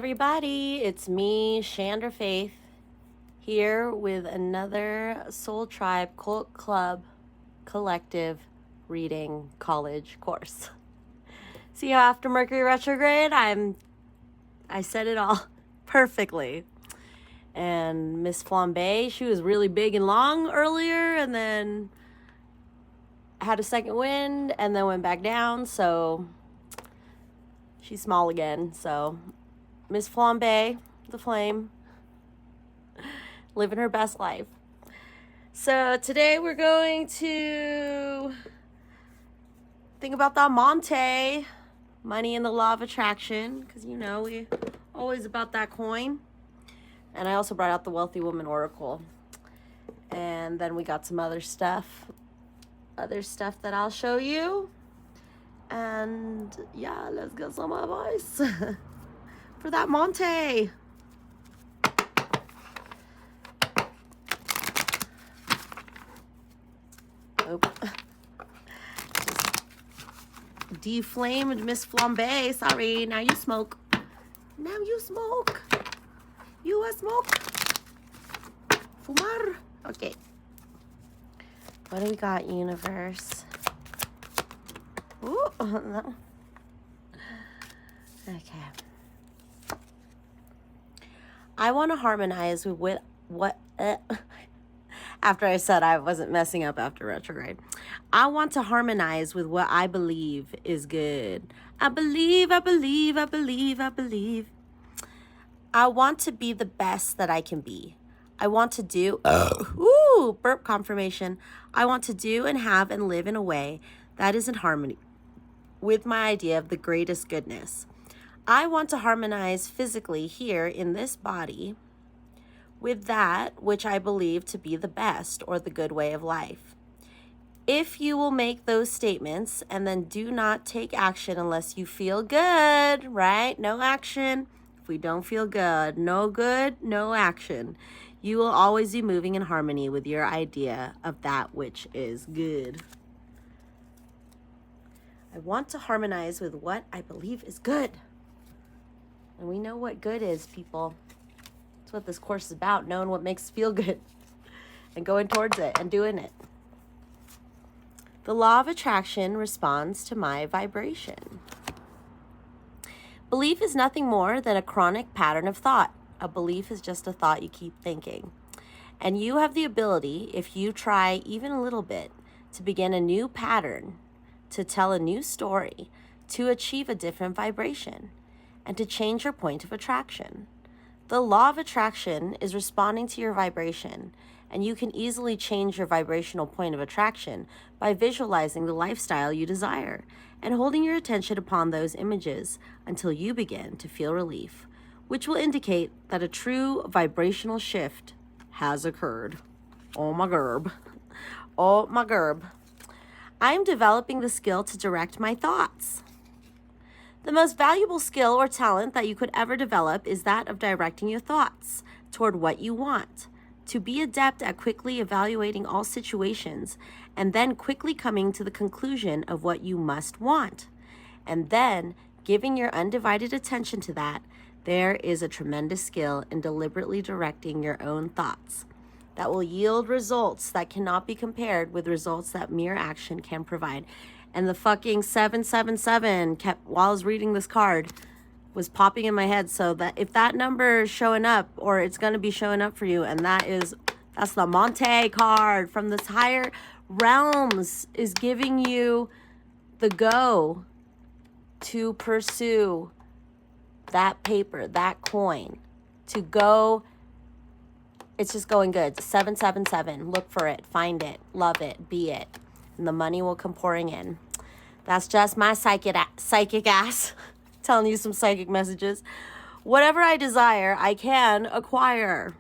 everybody, it's me, ShandrahFaith, here with another Soul Tribe Cult Club Collective reading college course. See how after Mercury retrograde, I said it all perfectly. And Miss Flambe, she was really big and long earlier, and then had a second wind, and then went back down, so she's small again, so Miss Flambe, the flame, living her best life. So today we're going to think about the Monte, money and the law of attraction, because you know we always about that coin. And I also brought out the Wealthy Woman Oracle. And then we got some other stuff that I'll show you. And yeah, let's get some advice for that Monte. Oh. Deflamed Miss Flambe. Sorry, now you smoke. Now you smoke. You a smoke. Fumar. Okay. What do we got, universe? Ooh, no. Okay. I want to harmonize with what after I said I wasn't messing up after retrograde. I want to harmonize with what I believe is good. I believe. I want to be the best that I can be. I want to do, burp confirmation. I want to do and have and live in a way that is in harmony with my idea of the greatest goodness. I want to harmonize physically here in this body with that which I believe to be the best or the good way of life. If you will make those statements and then do not take action unless you feel good, right? No action. If we don't feel good, no action. You will always be moving in harmony with your idea of that which is good. I want to harmonize with what I believe is good. And we know what good is, people. That's what this course is about, knowing what makes us feel good and going towards it and doing it. The law of attraction responds to my vibration. Belief is nothing more than a chronic pattern of thought. A belief is just a thought you keep thinking. And you have the ability, if you try even a little bit, to begin a new pattern, to tell a new story, to achieve a different vibration, and to change your point of attraction. The law of attraction is responding to your vibration, and you can easily change your vibrational point of attraction by visualizing the lifestyle you desire and holding your attention upon those images until you begin to feel relief, which will indicate that a true vibrational shift has occurred. Oh my gerb. Oh my gerb. I am developing the skill to direct my thoughts. The most valuable skill or talent that you could ever develop is that of directing your thoughts toward what you want. To be adept at quickly evaluating all situations and then quickly coming to the conclusion of what you must want. And then giving your undivided attention to that, there is a tremendous skill in deliberately directing your own thoughts that will yield results that cannot be compared with results that mere action can provide. And the fucking 777 kept, while I was reading this card, was popping in my head. So that if that number is showing up, or it's going to be showing up for you, and that's the Monte card from this higher realms, is giving you the go to pursue that paper, that coin, to go. It's just going good. 777. Look for it. Find it. Love it. Be it. And the money will come pouring in. That's just my psychic ass telling you some psychic messages. Whatever I desire, I can acquire.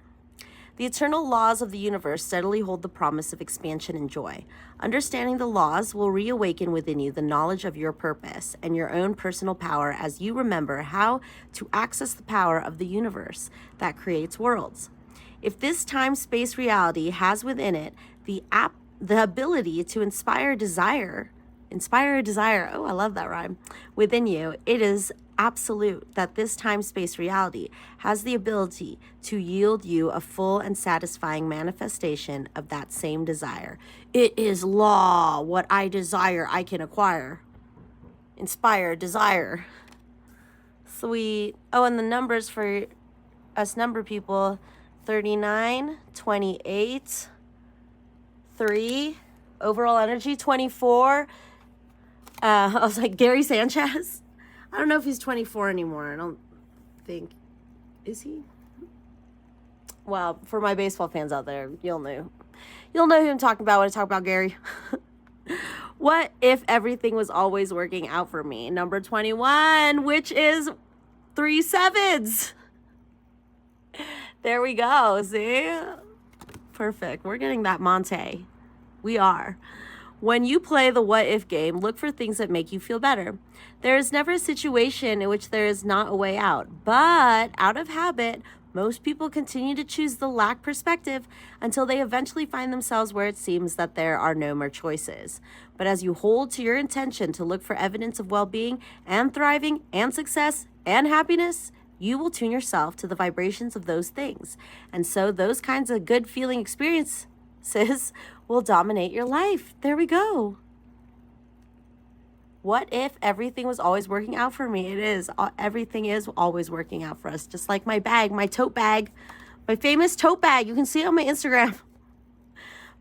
The eternal laws of the universe steadily hold the promise of expansion and joy. Understanding the laws will reawaken within you the knowledge of your purpose and your own personal power as you remember how to access the power of the universe that creates worlds. If this time-space reality has within it the ability to inspire desire, inspire a desire. Oh, I love that rhyme. Within you, it is absolute that this time-space reality has the ability to yield you a full and satisfying manifestation of that same desire. It is law. What I desire, I can acquire. Inspire, desire. Sweet. Oh, and the numbers for us number people, 39, 28, 3, overall energy, 24. I was like, Gary Sanchez? I don't know if he's 24 anymore. I don't think. Is he? Well, for my baseball fans out there, you'll know who I'm talking about when I talk about Gary. What if everything was always working out for me? Number 21, which is 3 sevens. There we go. See? Perfect. We're getting that Monte. We are. When you play the what if game, look for things that make you feel better. There is never a situation in which there is not a way out, but out of habit, most people continue to choose the lack perspective until they eventually find themselves where it seems that there are no more choices. But as you hold to your intention to look for evidence of well-being and thriving and success and happiness, you will tune yourself to the vibrations of those things. And so those kinds of good feeling experiences will dominate your life. There we go. What if everything was always working out for me? It is. Everything is always working out for us. Just like my bag, my tote bag, my famous tote bag. You can see it on my Instagram.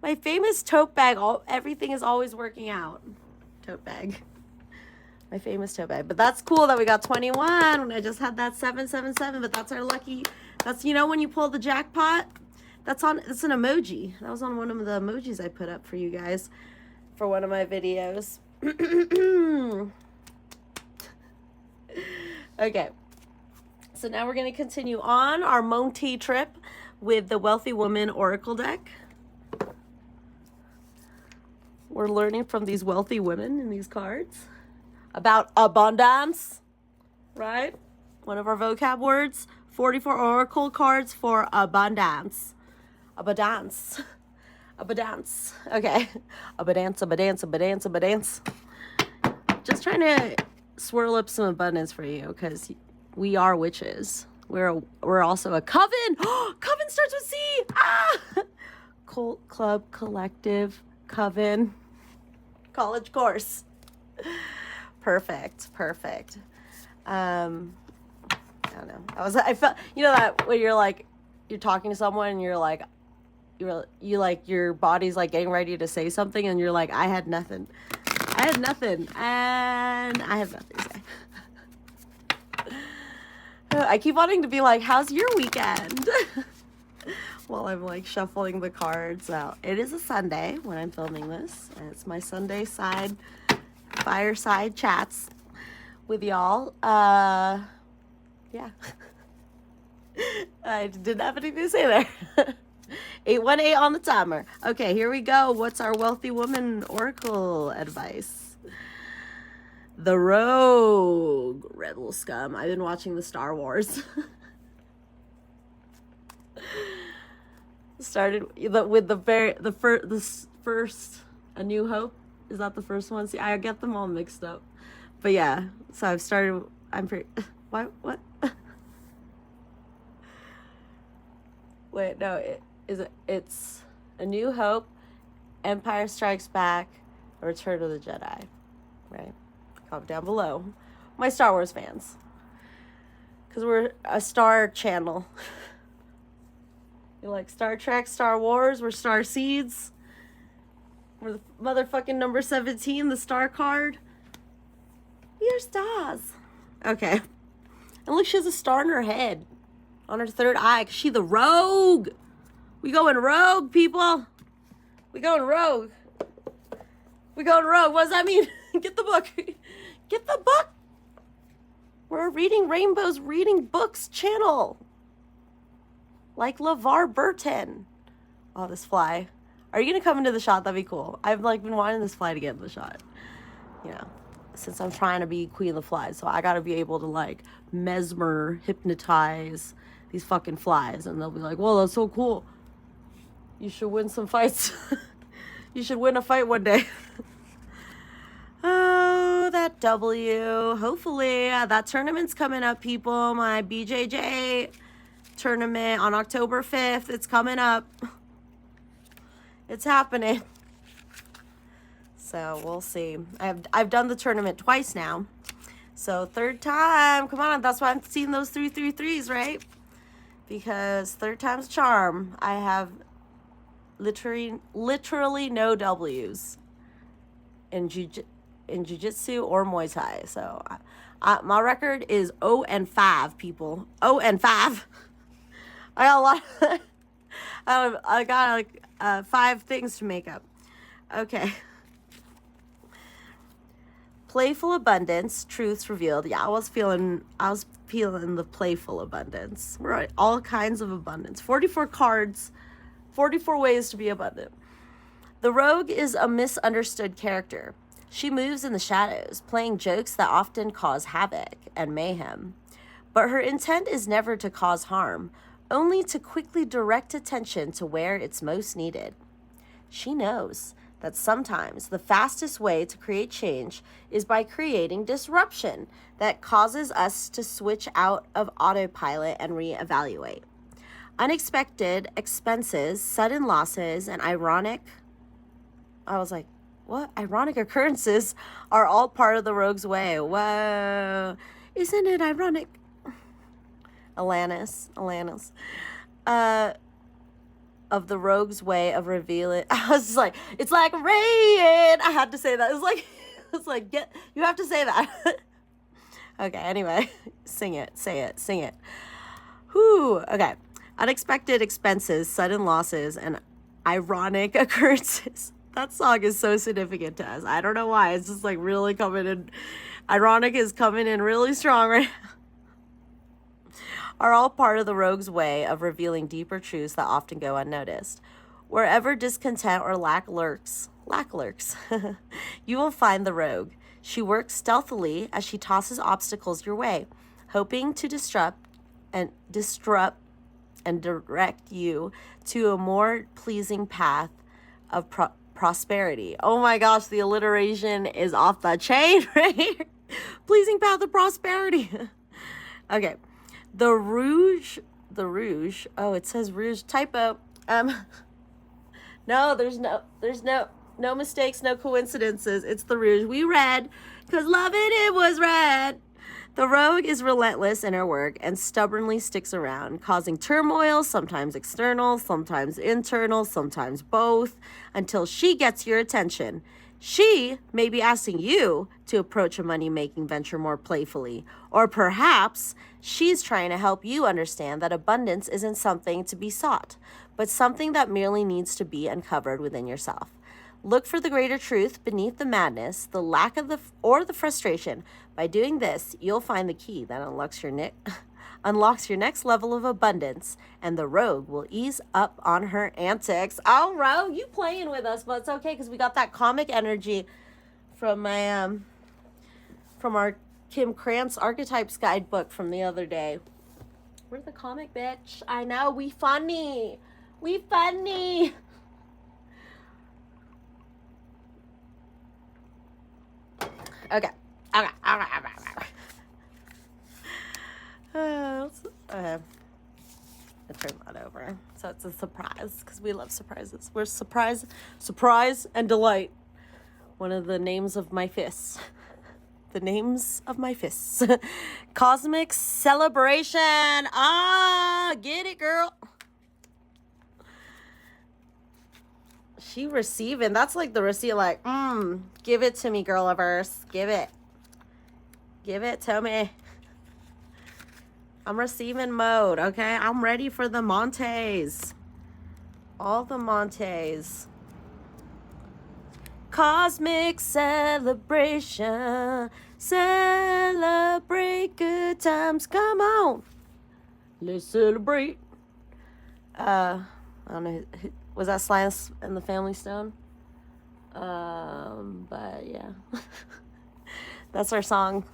My famous tote bag. Everything is always working out. Tote bag. My famous tote bag. But that's cool that we got 21 when I just had that 777. But that's our lucky. That's, when you pull the jackpot. It's an emoji. That was on one of the emojis I put up for you guys for one of my videos. Okay, so now we're going to continue on our Monty trip with the Wealthy Woman Oracle deck. We're learning from these wealthy women in these cards about abundance, right? One of our vocab words, 44 Oracle cards for abundance. Abundance. Abundance. Okay. Abundance. Just trying to swirl up some abundance for you because we are witches. We're also a coven. Coven starts with C. Cult, club, collective, coven, college course. Perfect. I don't know. I felt, that when you're talking to someone and you're like, your body's like getting ready to say something and you're like, I had nothing and I have nothing to say. I keep wanting to be like, how's your weekend? While I'm like shuffling the cards out. It is a Sunday when I'm filming this, and it's my Sunday fireside chats with y'all. Yeah. I didn't have anything to say there. 818 on the timer. Okay, here we go. What's our Wealthy Woman Oracle advice? The Rogue. Rebel scum. I've been watching the Star Wars. Started with the first A New Hope. Is that the first one? See, I get them all mixed up. But yeah, so I've started. What? Wait, no. It's A New Hope, Empire Strikes Back, Return of the Jedi, right? Comment down below, my Star Wars fans, because we're a Star channel. You like Star Trek, Star Wars, we're Star Seeds. We're the motherfucking number 17, the star card. We are stars. Okay. And look, she has a star in her head, on her third eye, because she's the rogue. We going rogue, people. We going rogue. What does that mean? Get the book. Get the book. We're a Reading Rainbows Reading Books channel. Like LeVar Burton. Oh, this fly. Are you going to come into the shot? That'd be cool. I've been wanting this fly to get in the shot. Since I'm trying to be Queen of the Flies. So I got to be able to mesmer, hypnotize these fucking flies. And they'll be like, whoa, that's so cool. You should win some fights. You should win a fight one day. Oh, that W. Hopefully, that tournament's coming up, people. My BJJ tournament on October 5th. It's coming up. It's happening. So we'll see. I've done the tournament twice now. So third time. Come on. That's why I'm seeing those 333s, right? Because third time's a charm. I have literally no W's in jiu-jitsu or Muay Thai. So my record is 0-5, people. 0-5. I got a lot. I got like 5 things to make up. Okay. Playful abundance, truths revealed. Yeah, I was feeling the playful abundance. Right, all kinds of abundance. 44 cards, 44 ways to be abundant. The rogue is a misunderstood character. She moves in the shadows, playing jokes that often cause havoc and mayhem. But her intent is never to cause harm, only to quickly direct attention to where it's most needed. She knows that sometimes the fastest way to create change is by creating disruption that causes us to switch out of autopilot and reevaluate. Unexpected expenses, sudden losses, and ironic occurrences are all part of the rogue's way. Whoa, isn't it ironic? Alanis. Of the rogue's way of revealing. I was just like, it's like rain. I had to say that. It's like, you have to say that. Okay, anyway, say it. Whew, okay. Unexpected expenses, sudden losses, and ironic occurrences. That song is so significant to us. I don't know why. It's just like really coming in. Ironic is coming in really strong right now. Are all part of the rogue's way of revealing deeper truths that often go unnoticed. Wherever discontent or lack lurks, you will find the rogue. She works stealthily as she tosses obstacles your way, hoping to disrupt and direct you to a more pleasing path of prosperity. Oh my gosh, the alliteration is off the chain right here. Pleasing path of prosperity. Okay. The rouge, oh, it says rouge, typo. No, there's no mistakes, no coincidences. It's the rouge. We read, because love it was red. The rogue is relentless in her work and stubbornly sticks around, causing turmoil, sometimes external, sometimes internal, sometimes both, until she gets your attention. She may be asking you to approach a money-making venture more playfully, or perhaps she's trying to help you understand that abundance isn't something to be sought, but something that merely needs to be uncovered within yourself. Look for the greater truth beneath the madness, the lack of the frustration. By doing this, you'll find the key that unlocks your next level of abundance, and the rogue will ease up on her antics. Oh, Rogue, you playing with us, but it's okay because we got that comic energy from my from our Kim Krantz Archetypes Guidebook from the other day. We're the comic, bitch. I know, we funny. Okay. I turn that over. So it's a surprise because we love surprises. We're surprise and delight. One of the names of my fists. The names of my fists. Cosmic celebration. Get it, girl. She receiving. That's like the receipt, like, give it to me, girliverse. Give it to me. I'm receiving mode, okay? I'm ready for the Montes. All the Montes. Cosmic celebration. Celebrate good times. Come on. Let's celebrate. I don't know. Was that Sly and the Family Stone? But yeah. That's our song.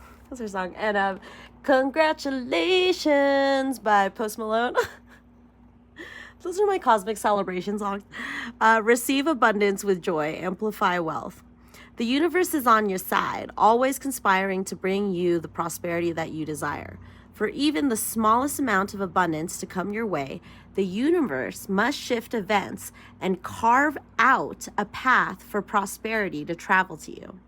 And Congratulations by Post Malone. Those are my cosmic celebration songs. Receive abundance with joy. Amplify wealth. The universe is on your side, always conspiring to bring you the prosperity that you desire. For even the smallest amount of abundance to come your way, the universe must shift events and carve out a path for prosperity to travel to you.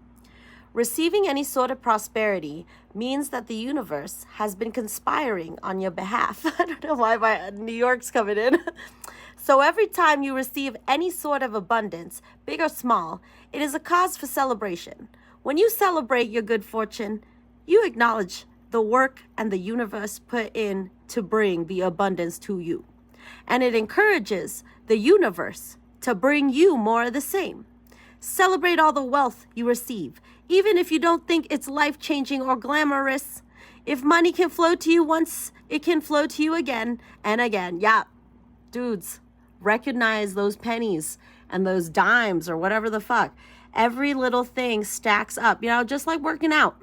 Receiving any sort of prosperity means that the universe has been conspiring on your behalf. I don't know why my New York's coming in. So every time you receive any sort of abundance, big or small, it is a cause for celebration. When you celebrate your good fortune, you acknowledge the work and the universe put in to bring the abundance to you. And it encourages the universe to bring you more of the same. Celebrate all the wealth you receive, even if you don't think it's life-changing or glamorous. If money can flow to you once, it can flow to you again and again. Yeah, dudes, recognize those pennies and those dimes or whatever the fuck. Every little thing stacks up, just like working out.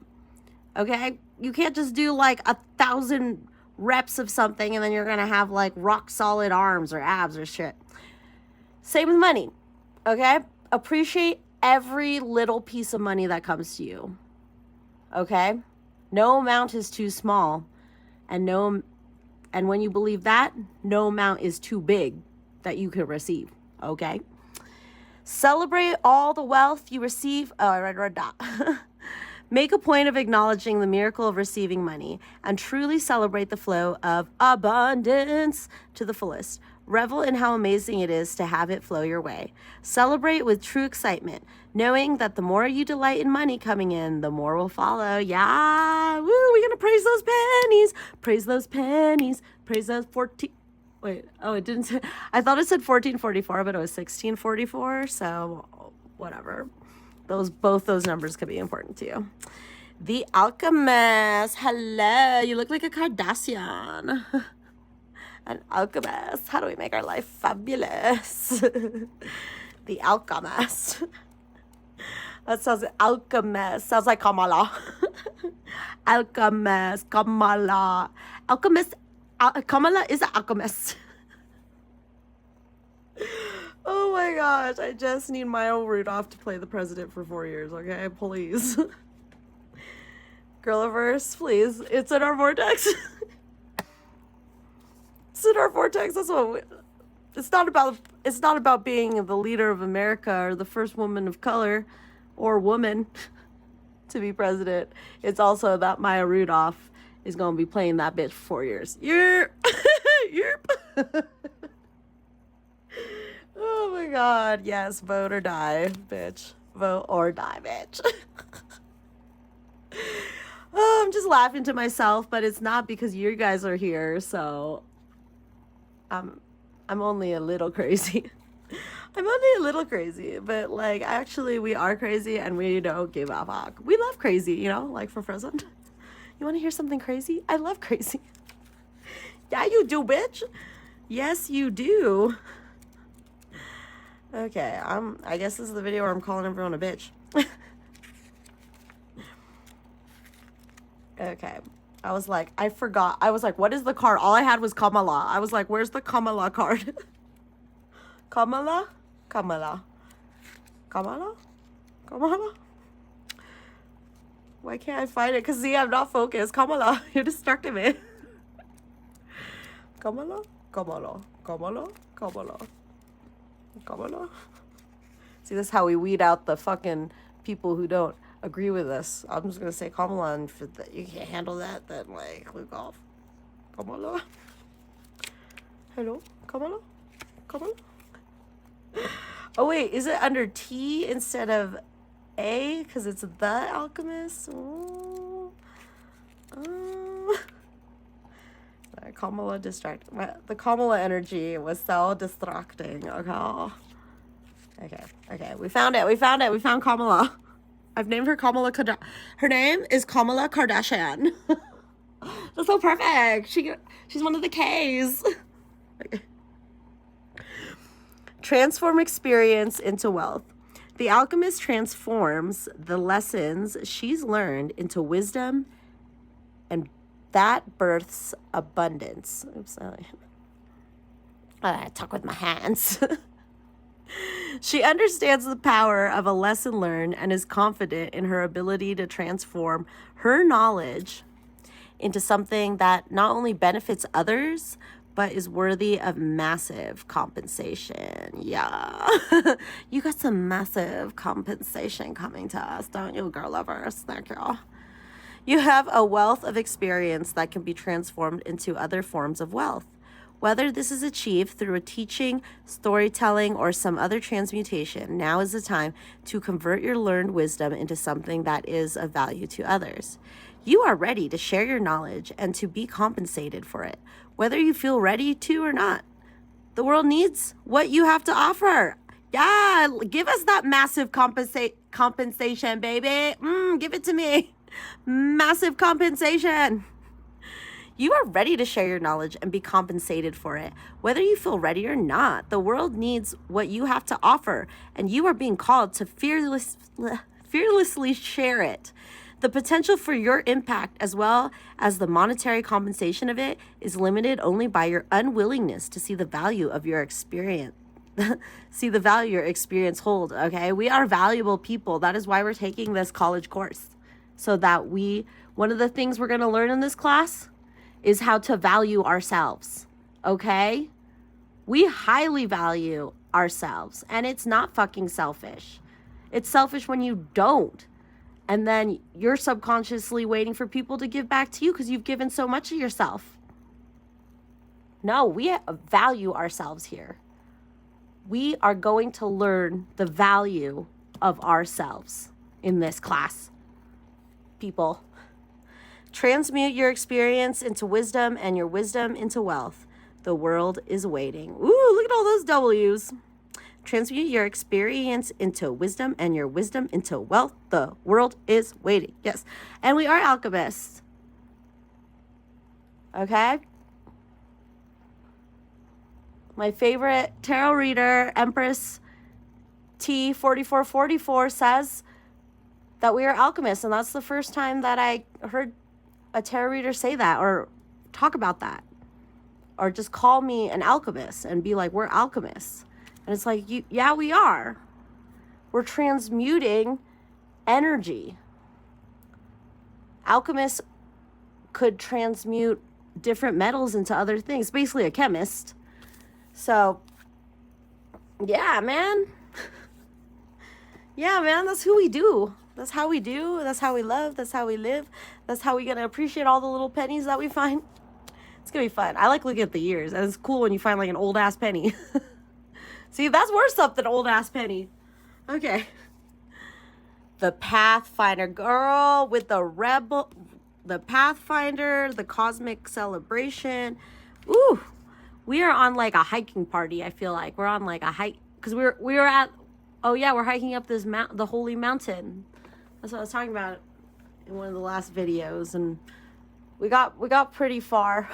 Okay? You can't just do like 1,000 reps of something and then you're going to have like rock solid arms or abs or shit. Same with money. Okay? Appreciate every little piece of money that comes to you. Okay? No amount is too small. And when you believe that, no amount is too big that you can receive. Okay? Celebrate all the wealth you receive. Oh, I read that. Make a point of acknowledging the miracle of receiving money and truly celebrate the flow of abundance to the fullest. Revel in how amazing it is to have it flow your way. Celebrate with true excitement, knowing that the more you delight in money coming in, the more will follow. Yeah, woo, we're going to praise those pennies. Praise those pennies. Praise those 14. Wait, oh, it didn't say, I thought it said 1444, but it was 1644, so whatever. Both those numbers could be important to you. The Alchemist. Hello, you look like a Kardashian. An alchemist. How do we make our life fabulous? The Alchemist. That sounds alchemist. Sounds like Kamala. Alchemist. Kamala. Alchemist. Kamala is an alchemist. Oh my gosh. I just need Maya Rudolph to play the president for 4 years, okay? Please. Girliverse, please. It's in our vortex. It's in our vortex. That's what it's not about being the leader of America or the first woman of color or woman to be president. It's also that Maya Rudolph is going to be playing that bitch for 4 years. Yerp. Yerp. Oh my God. Yes, vote or die, bitch. Vote or die, bitch. Oh, I'm just laughing to myself, but it's not because you guys are here, so I'm only a little crazy. I'm only a little crazy, but like actually we are crazy and we don't give a fuck. We love crazy, like for present. You want to hear something crazy? I love crazy. Yeah, you do, bitch. Yes, you do. Okay, I guess this is the video where I'm calling everyone a bitch. Okay. I was like, I forgot. I was like, what is the card? All I had was Kamala. I was like, where's the Kamala card? Kamala? Kamala. Kamala? Kamala? Why can't I find it? Because, see, I'm not focused. Kamala, you're distracting me. Kamala? Kamala. Kamala? Kamala. Kamala? See, this is how we weed out the fucking people who don't agree with us. I'm just gonna say Kamala, and if you can't handle that, then like click off. Kamala. Hello, Kamala. Kamala. Oh wait, is it under T instead of A? Because it's the Alchemist. Oh. Kamala distracting. The Kamala energy was so distracting. Okay. We found it. We found Kamala. I've named her Kamala. Her name is Kamala Kardashian. That's so perfect. She's one of the K's. Okay. Transform experience into wealth. The alchemist transforms the lessons she's learned into wisdom, and that births abundance. Oops, I talk with my hands. She understands the power of a lesson learned and is confident in her ability to transform her knowledge into something that not only benefits others, but is worthy of massive compensation. Yeah. You got some massive compensation coming to us, don't you, girl lovers? Thank you. You have a wealth of experience that can be transformed into other forms of wealth. Whether this is achieved through a teaching, storytelling, or some other transmutation, now is the time to convert your learned wisdom into something that is of value to others. You are ready to share your knowledge and to be compensated for it, whether you feel ready to or not. The world needs what you have to offer. Yeah, give us that massive compensation, baby. Give it to me. Massive compensation. You are ready to share your knowledge and be compensated for it, whether you feel ready or not. The world needs what you have to offer, and you are being called to fearlessly share it. The potential for your impact, as well as the monetary compensation of it, is limited only by your unwillingness to see the value of your experience. See the value your experience hold, okay? We are valuable people. That is why we're taking this college course. So that one of the things we're going to learn in this class is how to value ourselves, okay? We highly value ourselves, and it's not fucking selfish. It's selfish when you don't. And then you're subconsciously waiting for people to give back to you because you've given so much of yourself. No, we value ourselves here. We are going to learn the value of ourselves in this class. People, transmute your experience into wisdom and your wisdom into wealth. The world is waiting. Ooh, look at all those W's. Transmute your experience into wisdom and your wisdom into wealth. The world is waiting. Yes. And we are alchemists. Okay? My favorite tarot reader, Empress T4444, says that we are alchemists. And that's the first time that I heard a tarot reader say that or talk about that. Or just call me an alchemist and be like, we're alchemists. And it's like, yeah, we are. We're transmuting energy. Alchemists could transmute different metals into other things. Basically a chemist. So, yeah, man. Yeah, man, that's who we do. That's how we do. That's how we love. That's how we live. That's how we're going to appreciate all the little pennies that we find. It's going to be fun. I like looking at the years. And it's cool when you find like an old ass penny. See, that's worth something, old ass penny. Okay. The Pathfinder, girl, with the rebel, the Pathfinder, the cosmic celebration. Ooh, we are on like a hiking party. I feel like we're on like a hike because we were at. Oh yeah, we're hiking up this the holy mountain. That's what I was talking about in one of the last videos, and we got pretty far.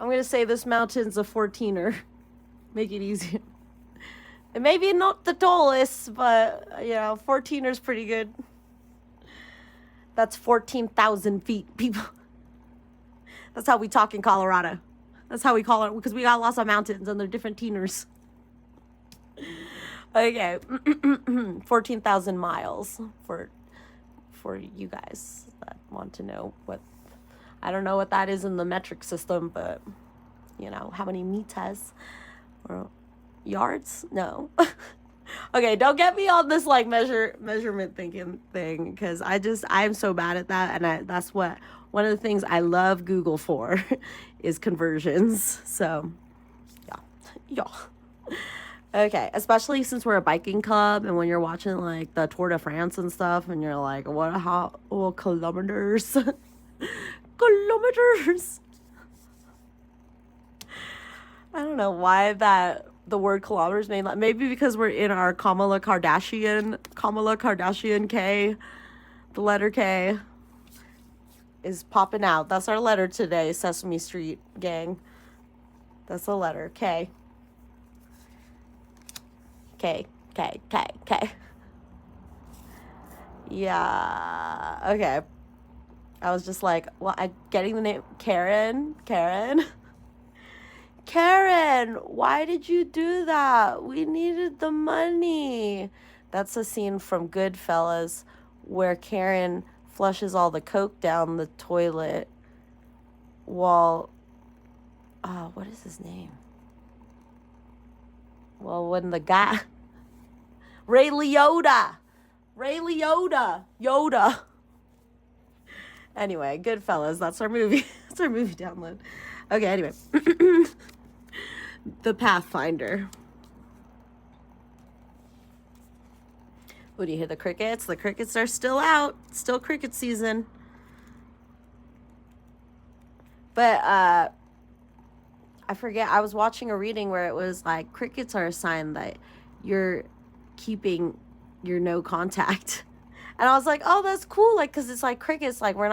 I'm gonna say this mountain's a 14er. Make it easy. And maybe not the tallest, but, 14er's pretty good. That's 14,000 feet, people. That's how we talk in Colorado. That's how we call it, because we got lots of mountains, and they're different teeners. Okay. 14,000 miles for you guys that want to know what... I don't know what that is in the metric system, but, how many meters... or yards? No. Okay, don't get me on this like measurement thinking thing, because I'm so bad at that, and that's what one of the things I love Google for is conversions. So yeah. Okay, especially since we're a biking club, and when you're watching like the Tour de France and stuff, and you're like, kilometers? Kilometers. I don't know why the word kilometers made like, maybe because we're in our Kamala Kardashian K, the letter K is popping out. That's our letter today, Sesame Street gang. That's the letter K. K. Yeah. Okay. I was just like, well, I'm getting the name Karen. Karen, why did you do that? We needed the money. That's a scene from Goodfellas where Karen flushes all the coke down the toilet while, what is his name? Well, when the guy, Ray Liotta. Yoda. Anyway, Goodfellas, that's our movie. That's our movie download. Okay, anyway. The Pathfinder. What do you hear? The crickets? The crickets are still out. Still cricket season. But I forget, I was watching a reading where it was like crickets are a sign that you're keeping your no contact. And I was like, oh, that's cool. Like, because it's like crickets, like we're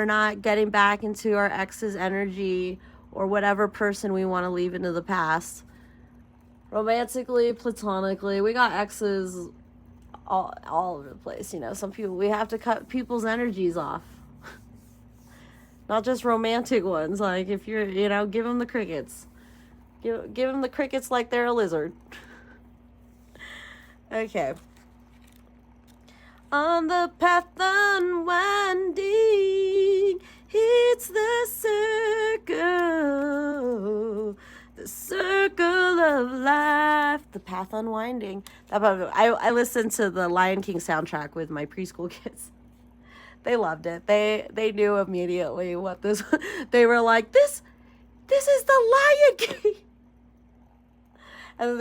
not getting back into our ex's energy or whatever person we want to leave into the past. Romantically, platonically, we got exes all over the place. You know, some people, we have to cut people's energies off. Not just romantic ones. Like, if you're, you know, give them the crickets. Give them the crickets like they're a lizard. Okay. On the path unwinding, it's the circle of life. The path unwinding. I listened to the Lion King soundtrack with my preschool kids. They loved it. They knew immediately what this. They were like, this is the Lion King. And then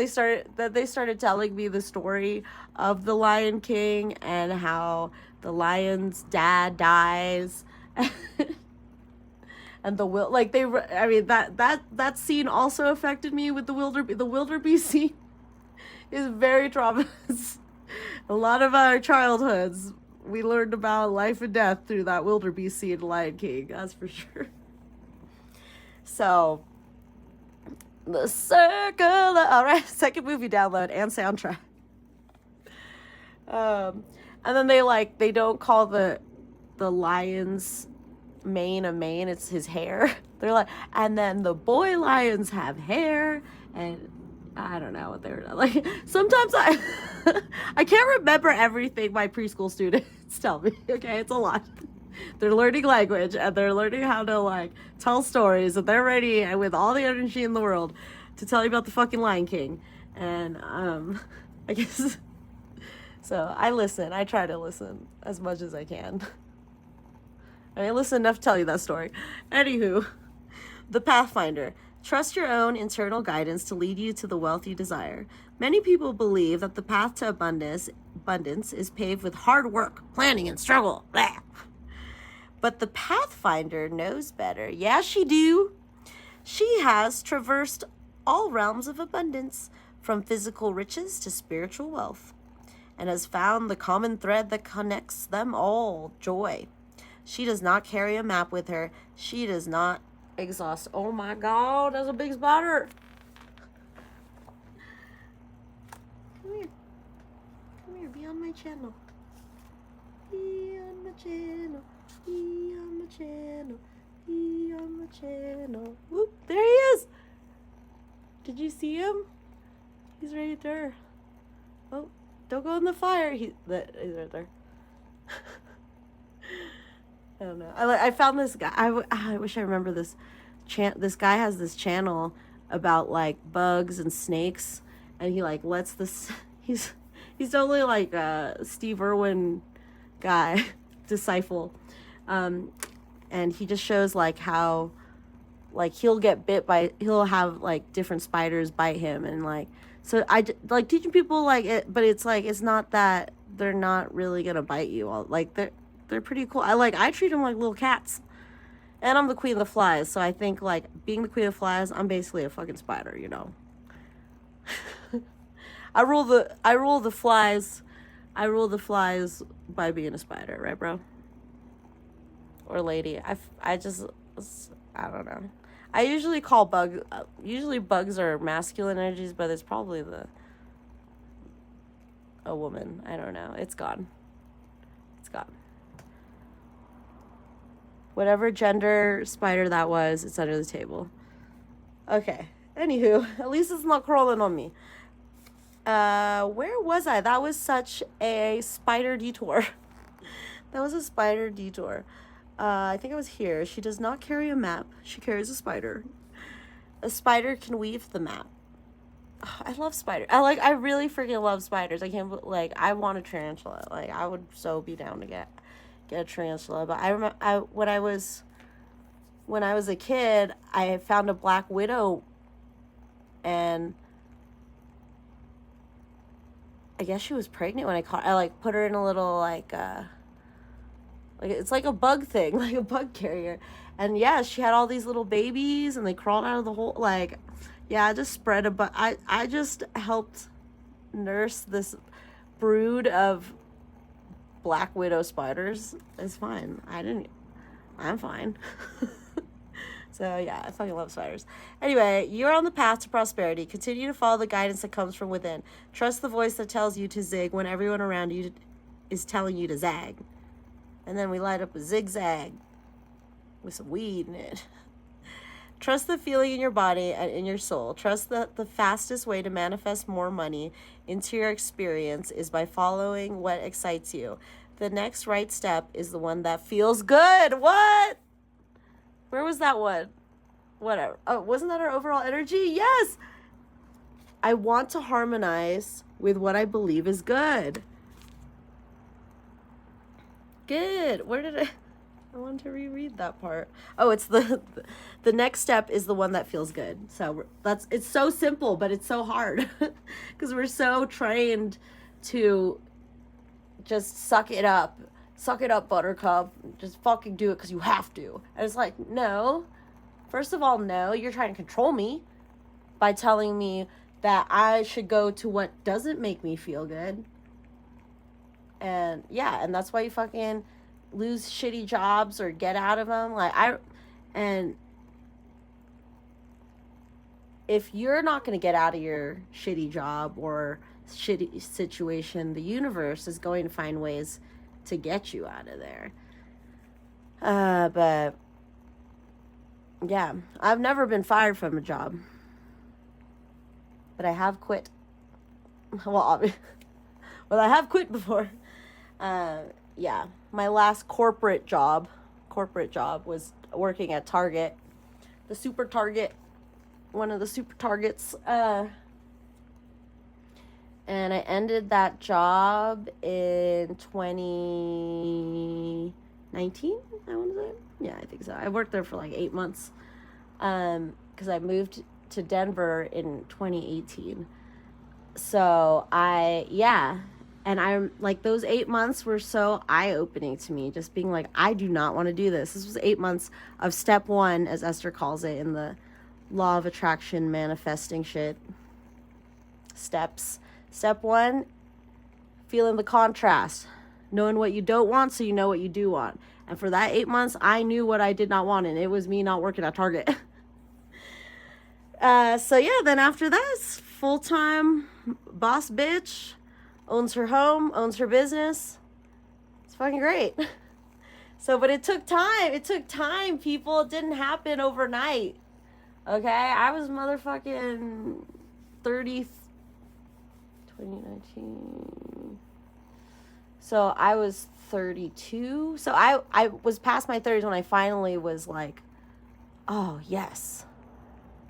they started telling me the story of the Lion King and how the lion's dad dies, and that scene also affected me with the wildebeest scene is very traumatizing. A lot of our childhoods, we learned about life and death through that wildebeest scene in Lion King, that's for sure. So, the circle. All right, second movie download and soundtrack. And then they don't call the lion's mane a mane, it's his hair. They're like, and then the boy lions have hair, and I don't know what they were like. Sometimes I can't remember everything my preschool students tell me. Okay, it's a lot. They're learning language and they're learning how to like tell stories, and they're ready and with all the energy in the world to tell you about the fucking Lion King. And I guess so. I try to listen as much as I can. I listen enough to tell you that story. Anywho, the Pathfinder. Trust your own internal guidance to lead you to the wealth you desire. Many people believe that the path to abundance is paved with hard work, planning, and struggle. Blah. But the Pathfinder knows better. Yeah, she do. She has traversed all realms of abundance, from physical riches to spiritual wealth, and has found the common thread that connects them all: joy. She does not carry a map with her. She does not exhaust. Oh my God, that's a big spider. Come here, be on my channel. Be on my channel. Be on my channel. Be on my channel. Whoop, there he is. Did you see him? He's right there. Oh, don't go in the fire. He's right there. I don't know. I found this guy. I wish I remember this. This guy has this channel about like bugs and snakes, and he like lets this. He's totally like a Steve Irwin guy, disciple, and he just shows like how, like he'll have like different spiders bite him, and like so I like teaching people like it, but it's like it's not that they're not really gonna bite you. Like they're pretty cool. I treat them like little cats. And I'm the queen of the flies, so I think like being the queen of the flies, I'm basically a fucking spider, you know. I rule the flies by being a spider, right, bro? Or lady. I don't know. I usually call bugs are masculine energies, but it's probably a woman. I don't know. It's gone. Whatever gender spider that was, it's under the table. Okay. Anywho, at least it's not crawling on me. Where was I? That was such a spider detour. That was a spider detour. I think I was here. She does not carry a map. She carries a spider. A spider can weave the map. Oh, I love spiders. I really freaking love spiders. I can't, I want a tarantula. Like, I would so be down to get a tarantula. But I remember, when I was a kid, I found a black widow, and I guess she was pregnant when I put her in a little, it's like a bug thing, like a bug carrier. And yeah, she had all these little babies, and they crawled out of the hole. Yeah, I just spread I just helped nurse this brood of black widow spiders. It's fine. I'm fine. So yeah, I fucking love spiders. Anyway, you're on the path to prosperity. Continue to follow the guidance that comes from within. Trust the voice that tells you to zig when everyone around you is telling you to zag. And then we light up a zigzag with some weed in it. Trust the feeling in your body and in your soul. Trust that the fastest way to manifest more money into your experience is by following what excites you. The next right step is the one that feels good. What? Where was that one? Whatever. Oh, wasn't that our overall energy? Yes. I want to harmonize with what I believe is good. Good. Where did I want to reread that part. Oh, it's the next step is the one that feels good. So it's so simple, but it's so hard because we're so trained to just suck it up, buttercup, just fucking do it because you have to. And it's like, no, first of all, no, you're trying to control me by telling me that I should go to what doesn't make me feel good. And yeah, and that's why you fucking lose shitty jobs or get out of them. And if you're not going to get out of your shitty job or shitty situation, the universe is going to find ways to get you out of there. But yeah, I've never been fired from a job, but I have quit. Well, I have quit before. Yeah, my last corporate job was working at Target, the super Target, one of the super Targets. And I ended that job in 2019, I want to say. Yeah, I think so. I worked there for like 8 months because I moved to Denver in 2018. So and I'm like, those 8 months were so eye-opening to me, just being like, I do not want to do this. This was 8 months of step one, as Esther calls it in the law of attraction manifesting shit steps. Step one, feeling the contrast, knowing what you don't want so you know what you do want. And for that 8 months, I knew what I did not want, and it was me not working at Target. So yeah, then after that, full-time boss bitch, owns her home, owns her business. It's fucking great. So, but it took time, people. It didn't happen overnight. Okay, I was motherfucking 2019. So I was 32. So I was past my 30s when I finally was like, oh, yes.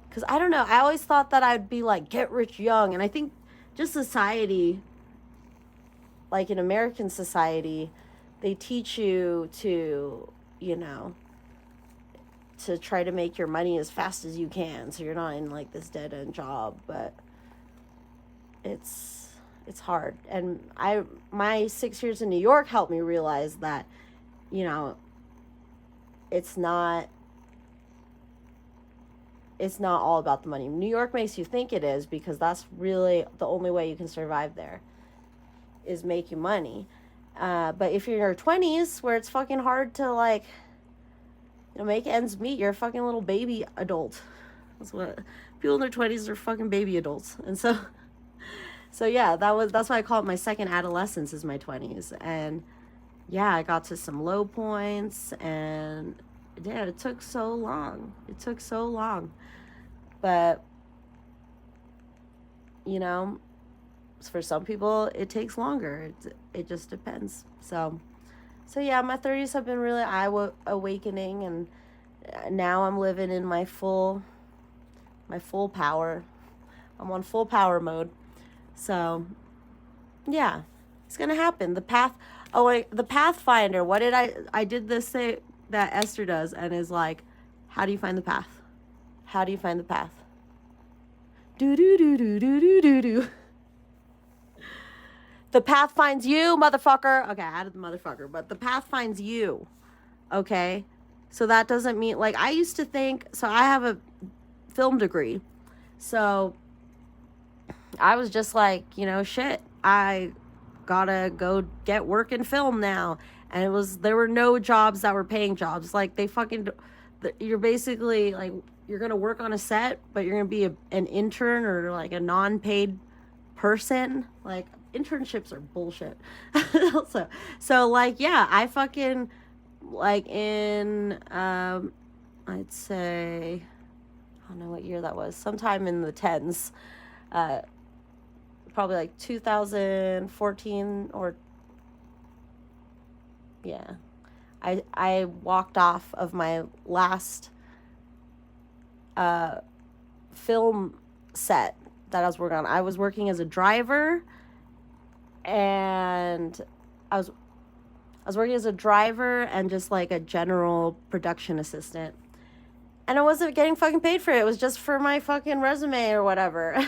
Because I don't know. I always thought that I'd be like, get rich young. And I think just society, like in American society, they teach you to, to try to make your money as fast as you can. So you're not in like this dead end job. But it's hard. And my 6 years in New York helped me realize that, it's not all about the money. New York makes you think it is, because that's really the only way you can survive there, is making money. But if you're in your 20s, where it's fucking hard to make ends meet, you're a fucking little baby adult. That's what people in their 20s are, fucking baby adults. And so yeah, that's why I call it my second adolescence, is my 20s. And yeah, I got to some low points, and yeah, it took so long. But, you know, for some people, it takes longer. It just depends. So yeah, my 30s have been really eye-awakening, and now I'm living in my full power. I'm on full power mode. So, yeah, it's going to happen. The Pathfinder. What did I did this say that Esther does, and is like, how do you find the path? How do you find the path? Do do do do do do do do. The path finds you, motherfucker. Okay, I added the motherfucker, but the path finds you. Okay? So that doesn't mean, like, I used to think, so I have a film degree. So I was just like, you know, shit, I gotta go get work in film now. And there were no jobs that were paying jobs. Like, you're basically, like, you're gonna work on a set, but you're gonna be an intern or, like, a non-paid person. Like, internships are bullshit. So, like, yeah, I fucking, like, in, I'd say, I don't know what year that was, sometime in the 10s, probably like 2014 or, yeah, I walked off of my last film set that I was working on. I was working as a driver, and I was working as a driver and just like a general production assistant. And I wasn't getting fucking paid for it. It was just for my fucking resume or whatever.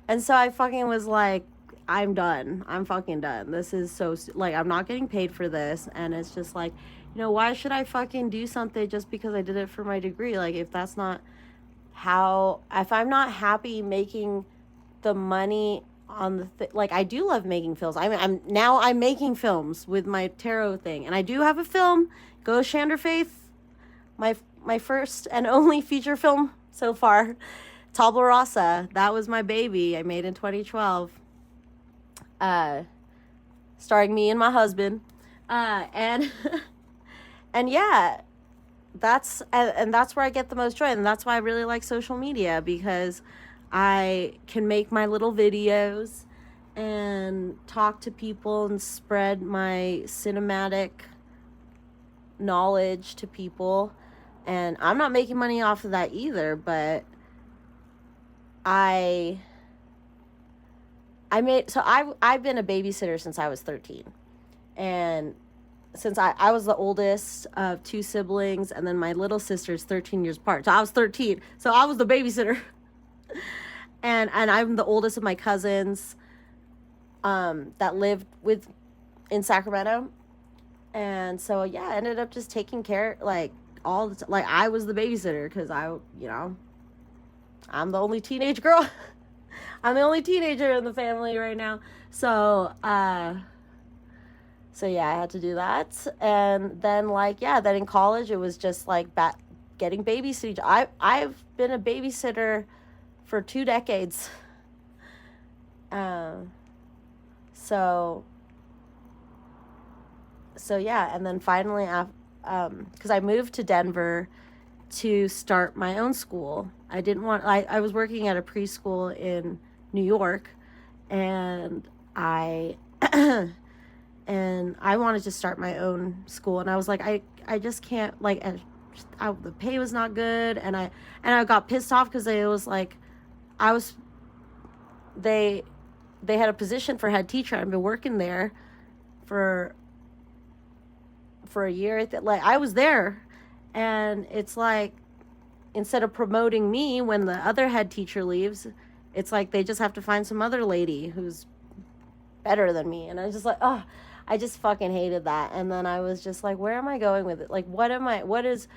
And so I fucking was like, I'm done. I'm fucking done. This is so, like, I'm not getting paid for this. And it's just like, you know, why should I fucking do something just because I did it for my degree? Like, if that's not if I'm not happy making the money on the like, I do love making films. I'm making films with my tarot thing. And I do have a film, Go ShandrahFaith, my first and only feature film so far, Tabula Rasa. That was my baby. I made in 2012. Starring me and my husband. And yeah, that's where I get the most joy. And that's why I really like social media, because I can make my little videos and talk to people and spread my cinematic knowledge to people. And I'm not making money off of that either, but I've been a babysitter since I was 13. And since I was the oldest of two siblings, and then my little sister's 13 years apart. So I was 13. So I was the babysitter. and I'm the oldest of my cousins that lived in Sacramento. And so, yeah, I ended up just taking care, like, all the like, I was the babysitter because I'm the only teenage girl. I'm the only teenager in the family right now. So yeah, I had to do that. And then, like, yeah, then in college, it was just like getting babysitting. I've been a babysitter for 2 decades. So yeah, and then finally, because I moved to Denver to start my own school. I was working at a preschool in New York, and I wanted to start my own school, and I was like, I just can't, like, the pay was not good, and I got pissed off because it was like, they had a position for head teacher. I've been working there for a year. Like, I was there, and it's like, instead of promoting me when the other head teacher leaves, it's like they just have to find some other lady who's better than me. And I was just like, oh, I just fucking hated that. And then I was just like, where am I going with it? Like, what is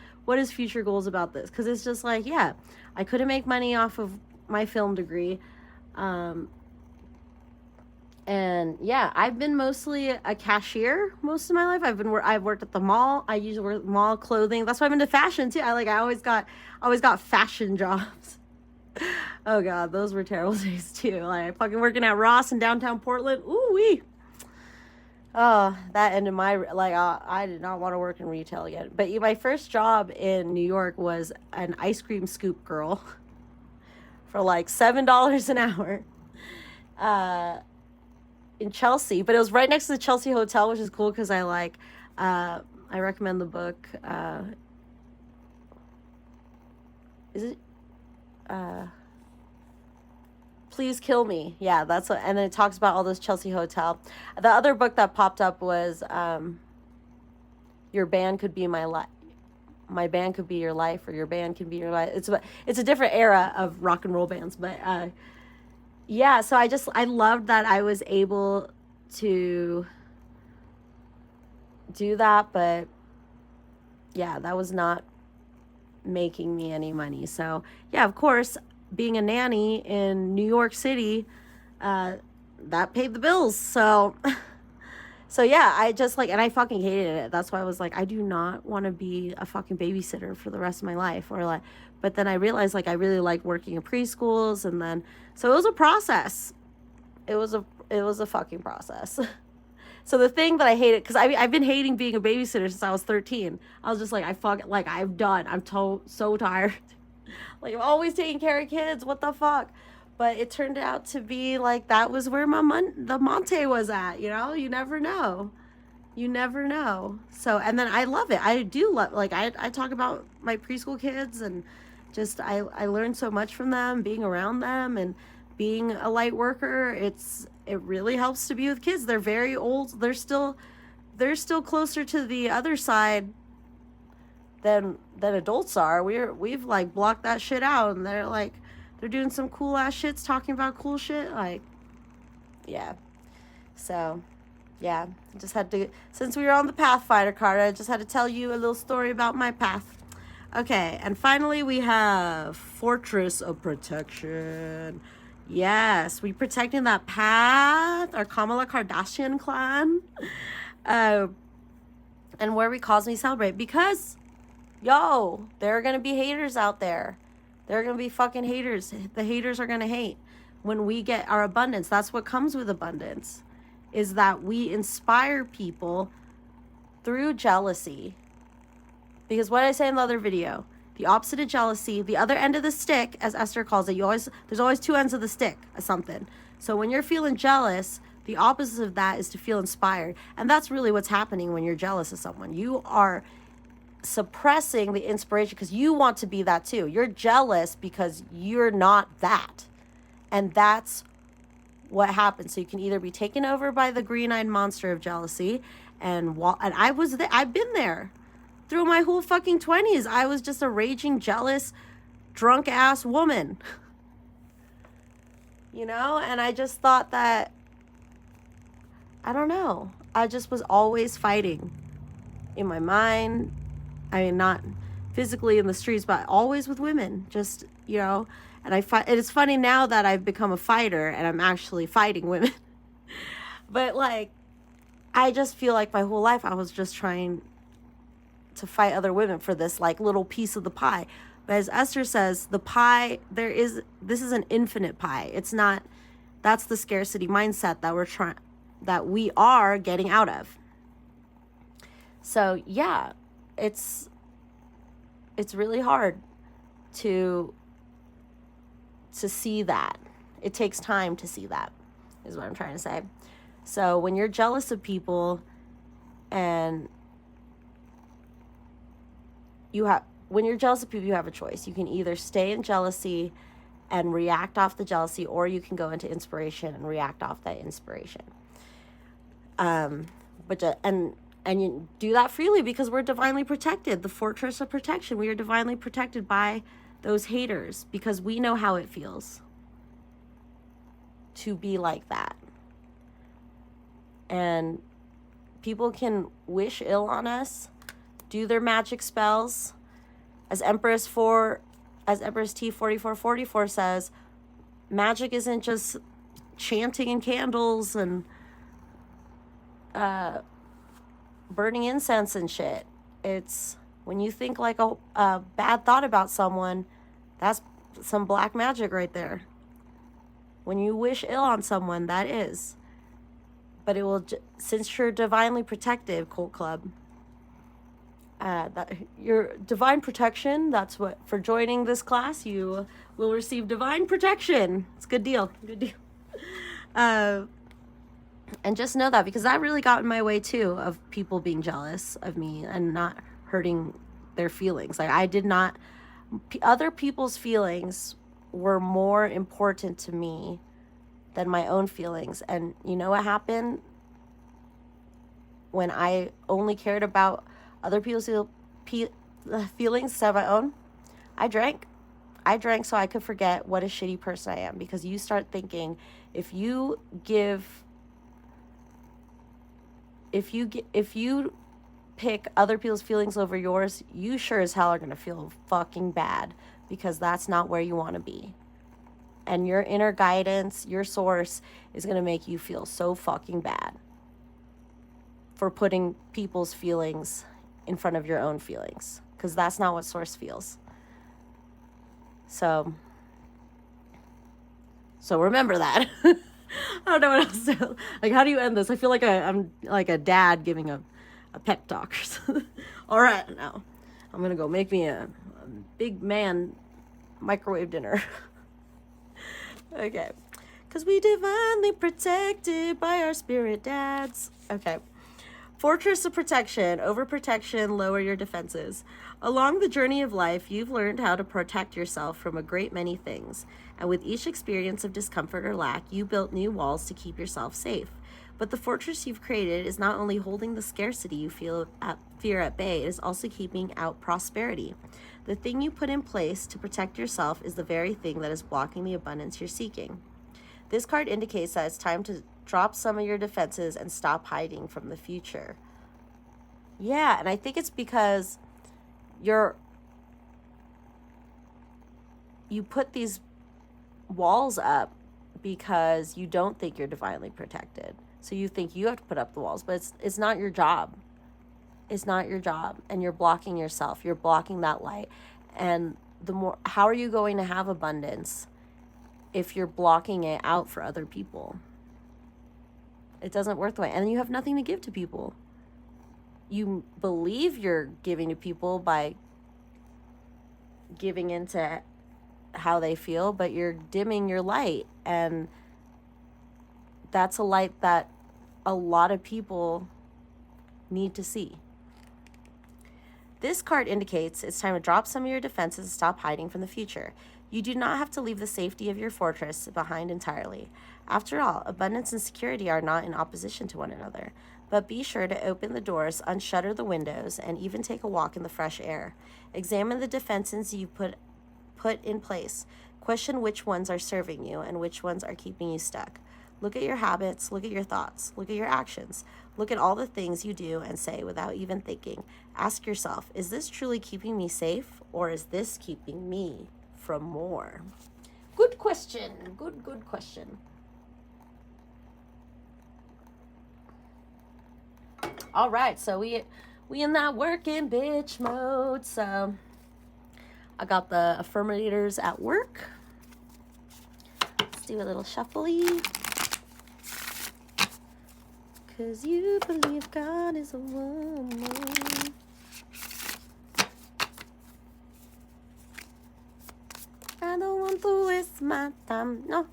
future goals about this? Because it's just like, yeah, I couldn't make money off of my film degree. And yeah, I've been mostly a cashier most of my life. I've worked at the mall. I usually wear mall clothing. That's why I'm into fashion too. I always got fashion jobs. Oh God, those were terrible days too. Like, fucking working at Ross in downtown Portland. Ooh wee. Oh, that ended my, like, I did not want to work in retail again. But my first job in New York was an ice cream scoop girl for like $7 an hour in Chelsea. But it was right next to the Chelsea Hotel, which is cool because I recommend the book. Is it? Please Kill Me. Yeah, that's what, and then it talks about all this Chelsea Hotel. The other book that popped up was Your Band Could Be My Life. My Band Could Be Your Life, or Your Band Can Be Your Life. It's a different era of rock and roll bands, but yeah, so I loved that I was able to do that, but yeah, that was not making me any money. So yeah, of course, being a nanny in New York City, that paid the bills. So yeah, I just like, and I fucking hated it. That's why I was like, I do not want to be a fucking babysitter for the rest of my life. Or like, but then I realized like I really like working in preschools, and then so it was a process. It was a fucking process. So the thing that I hated, because I've been hating being a babysitter since I was 13. I was just like, I'm done. I'm so tired. Like, I'm always taking care of kids. What the fuck? But it turned out to be like that was where the Monte was at. You know, you never know. You never know. So, and then I love it. I do love, like, I talk about my preschool kids, and just I learned so much from them, being around them, and being a light worker. It really helps to be with kids. They're very old. They're still closer to the other side than adults are. We've like blocked that shit out, and they're doing some cool ass shits, talking about cool shit. Like, yeah. So yeah, just had to, since we were on the Pathfinder card, I just had to tell you a little story about my path. Okay, and finally we have Fortress of Protection. Yes, we protecting that path, our Kamala Kardashian clan. And where we Cosme celebrate, because yo, there are gonna be haters out there. There are gonna be fucking haters. The haters are gonna hate when we get our abundance. That's what comes with abundance, is that we inspire people through jealousy. Because what I say in the other video, the opposite of jealousy, the other end of the stick, as Esther calls it, there's always two ends of the stick of something. So when you're feeling jealous, the opposite of that is to feel inspired. And that's really what's happening when you're jealous of someone. You are suppressing the inspiration because you want to be that too. You're jealous because you're not that. And that's what happens. So you can either be taken over by the green-eyed monster of jealousy, and I've been there. Through my whole fucking 20s, I was just a raging, jealous, drunk-ass woman. You know? And I just thought that, I don't know, I just was always fighting in my mind. I mean, not physically in the streets, but always with women. Just, you know, and it's funny now that I've become a fighter and I'm actually fighting women. But like, I just feel like my whole life I was just trying to fight other women for this like little piece of the pie. But as Esther says, the pie, this is an infinite pie. It's not, that's the scarcity mindset that we are getting out of. So yeah, it's really hard to see that. It takes time to see that, is what I'm trying to say. So when you're jealous of people, and when you're jealous of people, you have a choice. You can either stay in jealousy and react off the jealousy, or you can go into inspiration and react off that inspiration. And you do that freely because we're divinely protected. The Fortress of Protection. We are divinely protected by those haters because we know how it feels to be like that. And people can wish ill on us, do their magic spells. As Empress T4444 says, magic isn't just chanting in candles and burning incense and shit. It's when you think like a bad thought about someone, that's some black magic right there. When you wish ill on someone, that is. But it will, since you're divinely protective, Cult Club, your divine protection, that's what, for joining this class, you will receive divine protection. It's a good deal. Good deal. And just know that, because that really got in my way too, of people being jealous of me and not hurting their feelings. Like, I did not, other people's feelings were more important to me than my own feelings. And you know what happened when I only cared about other people's feelings instead of my own? I drank so I could forget what a shitty person I am. Because you start thinking, if you pick other people's feelings over yours, you sure as hell are going to feel fucking bad, because that's not where you want to be. And your inner guidance, your source, is going to make you feel so fucking bad for putting people's feelings in front of your own feelings, because that's not what source feels. So remember that. I don't know what else to, like, how do you end this? I feel like I'm like a dad giving a pep talk or something. All right, now I'm going to go make me a big man microwave dinner. Okay. Because we divinely protected by our spirit dads. Okay. Fortress of protection. Overprotection, lower your defenses. Along the journey of life, you've learned how to protect yourself from a great many things. And with each experience of discomfort or lack, you built new walls to keep yourself safe. But the fortress you've created is not only holding the scarcity you fear at bay, it is also keeping out prosperity. The thing you put in place to protect yourself is the very thing that is blocking the abundance you're seeking. This card indicates that it's time to drop some of your defenses and stop hiding from the future. Yeah, and I think it's because you put these walls up because you don't think you're divinely protected. So you think you have to put up the walls, but it's not your job. It's not your job, and you're blocking yourself. You're blocking that light. And how are you going to have abundance if you're blocking it out for other people? It doesn't work the way. And you have nothing to give to people. You believe you're giving to people by giving into how they feel, but you're dimming your light. And that's a light that a lot of people need to see. This card indicates it's time to drop some of your defenses and stop hiding from the future. You do not have to leave the safety of your fortress behind entirely. After all, abundance and security are not in opposition to one another. But be sure to open the doors, unshutter the windows, and even take a walk in the fresh air. Examine the defenses you put in place. Question which ones are serving you and which ones are keeping you stuck. Look at your habits, look at your thoughts, look at your actions. Look at all the things you do and say without even thinking. Ask yourself, is this truly keeping me safe, or is this keeping me from more? Good question. Good question. All right, so we in that working bitch mode. So I got the affirmators at work. Let's do a little shuffly. 'Cause you believe God is a woman. I don't want to waste my time. No.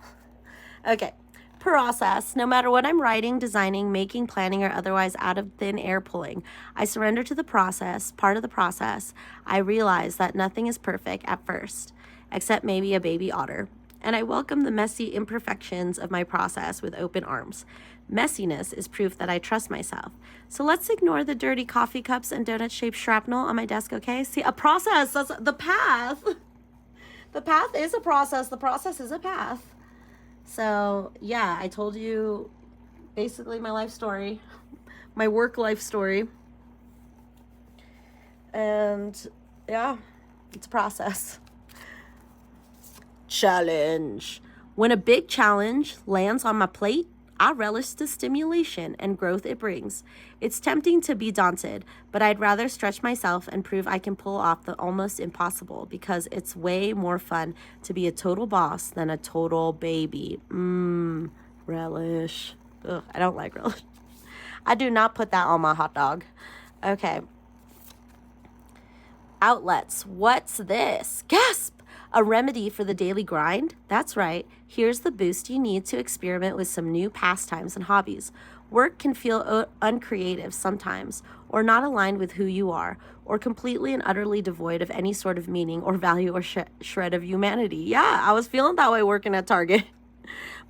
Okay. Process. No matter what I'm writing, designing, making, planning, or otherwise out of thin air pulling, I surrender to the process, part of the process. I realize that nothing is perfect at first, except maybe a baby otter. And I welcome the messy imperfections of my process with open arms. Messiness is proof that I trust myself. So let's ignore the dirty coffee cups and donut-shaped shrapnel on my desk, okay? See, a process, that's the path. The path is a process. The process is a path. So, yeah, I told you basically my life story, my work life story. And, yeah, it's a process. Challenge. When a big challenge lands on my plate, I relish the stimulation and growth it brings. It's tempting to be daunted, but I'd rather stretch myself and prove I can pull off the almost impossible, because it's way more fun to be a total boss than a total baby. Relish Ugh, I don't like relish. I do not put that on my hot dog. Okay. Outlets. What's this? Gasp! A remedy for the daily grind? That's right. Here's the boost you need to experiment with some new pastimes and hobbies. Work can feel uncreative sometimes, or not aligned with who you are, or completely and utterly devoid of any sort of meaning or value or shred of humanity. Yeah, I was feeling that way working at Target.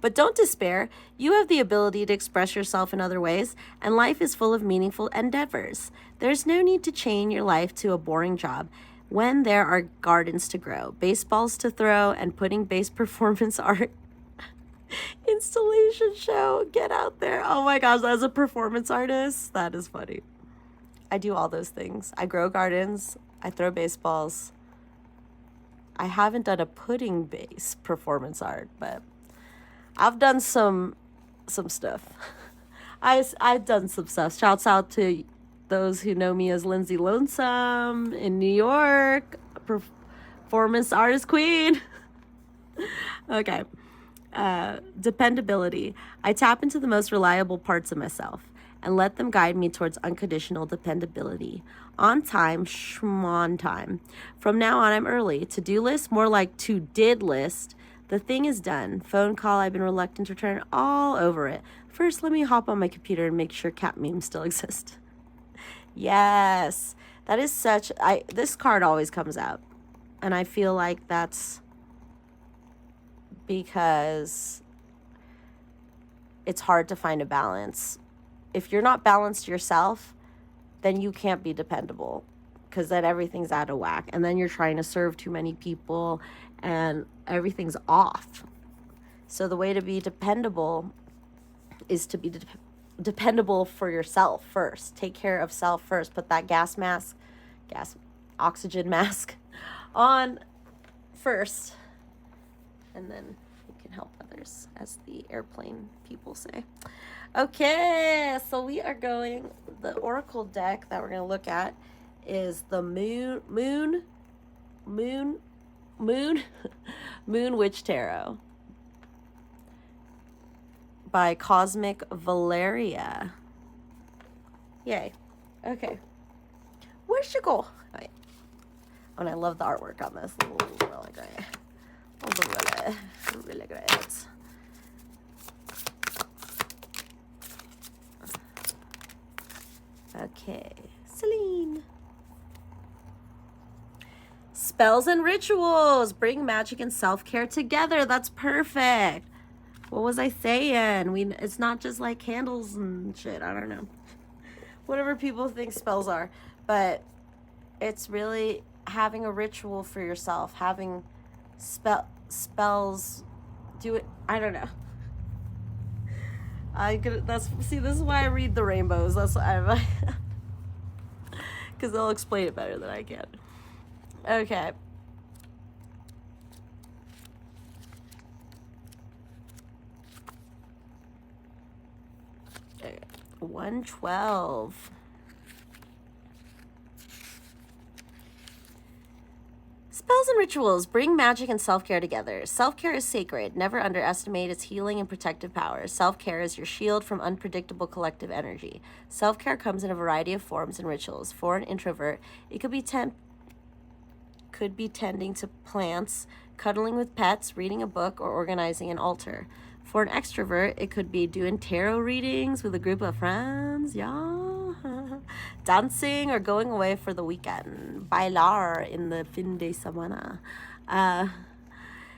But don't despair. You have the ability to express yourself in other ways, and life is full of meaningful endeavors. There's no need to chain your life to a boring job when there are gardens to grow, baseballs to throw, and putting based performance art installation show. Get out there. Oh my gosh, as a performance artist, that is funny. I do all those things. I grow gardens. I throw baseballs. I haven't done a pudding-based performance art, but I've done some stuff. I've done some stuff. Shouts out to those who know me as Lindsay Lonesome in New York, performance artist queen. Okay. Dependability. I tap into the most reliable parts of myself and let them guide me towards unconditional dependability. On time, schmon time. From now on, I'm early. To-do list, more like to-did list. The thing is done. Phone call I've been reluctant to return, all over it. First, let me hop on my computer and make sure cat memes still exist. Yes, that is such... This card always comes out. And I feel like that's because it's hard to find a balance. If you're not balanced yourself, then you can't be dependable, because then everything's out of whack. And then you're trying to serve too many people and everything's off. So the way to be dependable is to be dependable for yourself first. Take care of self first. Put that oxygen mask on first. And then you can help others, as the airplane people say. Okay, so we are going, the oracle deck that we're going to look at is the Moon Witch Tarot by Cosmic Valeria. Yay. Okay. Where'd she go? Right. Oh, and I love the artwork on this. Really great. Really great. Okay. Celine. Spells and rituals. Bring magic and self-care together. That's perfect. What was I saying? It's not just like candles and shit. I don't know. Whatever people think spells are. But it's really having a ritual for yourself. Having spells. Do it. I don't know. This is why I read the rainbows. That's why because they'll explain it better than I can. Okay. Okay. 112. Spells and rituals bring magic and self-care together. Self-care is sacred. Never underestimate its healing and protective powers. Self-care is your shield from unpredictable collective energy. Self-care comes in a variety of forms and rituals. For an introvert, it could be tending to plants, cuddling with pets, reading a book, or organizing an altar. For an extrovert, it could be doing tarot readings with a group of friends, dancing, or going away for the weekend. Bailar in the fin de semana.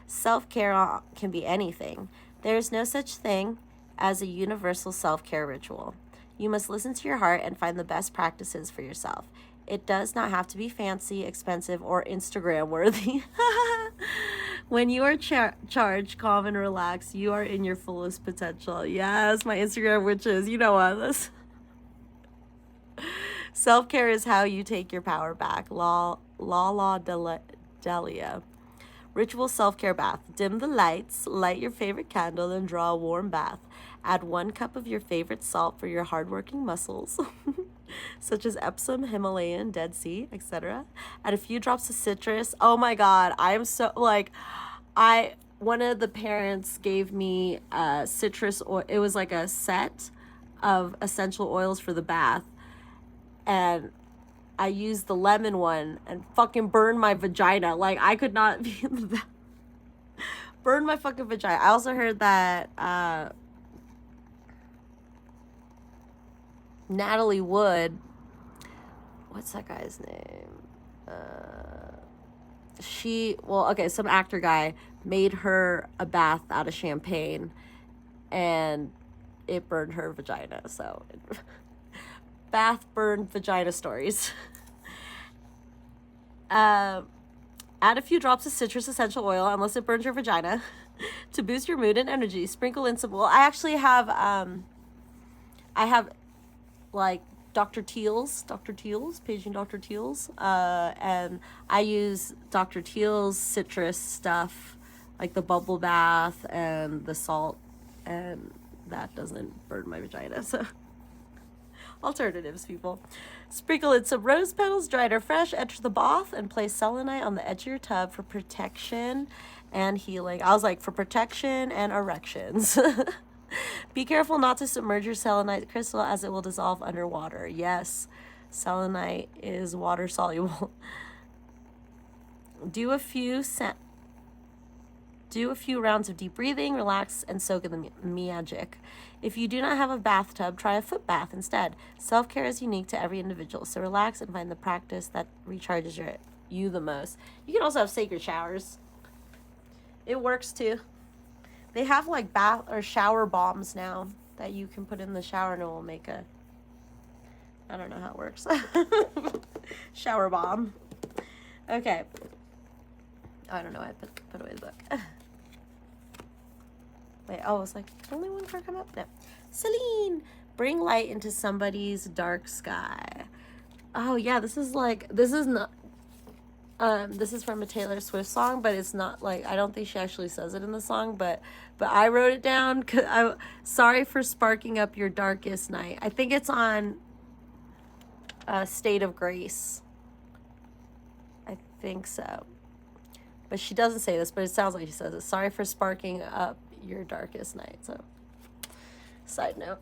Self-care can be anything. There is no such thing as a universal self-care ritual. You must listen to your heart and find the best practices for yourself. It does not have to be fancy, expensive, or Instagram worthy. When you are charged, calm, and relaxed, you are in your fullest potential. Yes, my Instagram witches, you know what? Self-care is how you take your power back. Delia. Ritual self-care bath. Dim the lights, light your favorite candle, and draw a warm bath. Add 1 cup of your favorite salt for your hardworking muscles, such as Epsom, Himalayan, Dead Sea, etc. Add a few drops of citrus. Oh my God, I am so, like, I one of the parents gave me citrus oil. It was like a set of essential oils for the bath, and I used the lemon one and fucking burned my vagina. Like, I could not be in the bath. Burned my fucking vagina. I also heard that Natalie Wood, what's that guy's name? Some actor guy made her a bath out of champagne, and it burned her vagina. So, bath burned vagina stories. Add a few drops of citrus essential oil, unless it burns your vagina, to boost your mood and energy. Sprinkle in some. Well, I actually have like Dr. Teal's, paging Dr. Teal's, and I use Dr. Teal's citrus stuff, like the bubble bath and the salt, and that doesn't burn my vagina. So, alternatives, people. Sprinkle in some rose petals, dried or fresh. Enter the bath and place selenite on the edge of your tub for protection and healing. I was like, for protection and erections. Be careful not to submerge your selenite crystal, as it will dissolve underwater. Yes, selenite is water soluble. Do a few rounds of deep breathing, relax, and soak in the magic. If you do not have a bathtub, try a foot bath instead. Self-care is unique to every individual, so relax and find the practice that recharges you the most. You can also have sacred showers. It works too. They have like bath or shower bombs now that you can put in the shower, and it will make a, I don't know how it works. Shower bomb. Okay. I don't know. I put away the book. Wait, oh, it's like, only one card come up? No. Celine, bring light into somebody's dark sky. Oh, yeah, this is not, this is from a Taylor Swift song, but it's not like, I don't think she actually says it in the song, but I wrote it down. Sorry for sparking up your darkest night. I think it's on State of Grace. I think so. But she doesn't say this, but it sounds like she says it. Sorry for sparking up your darkest night. So, side note.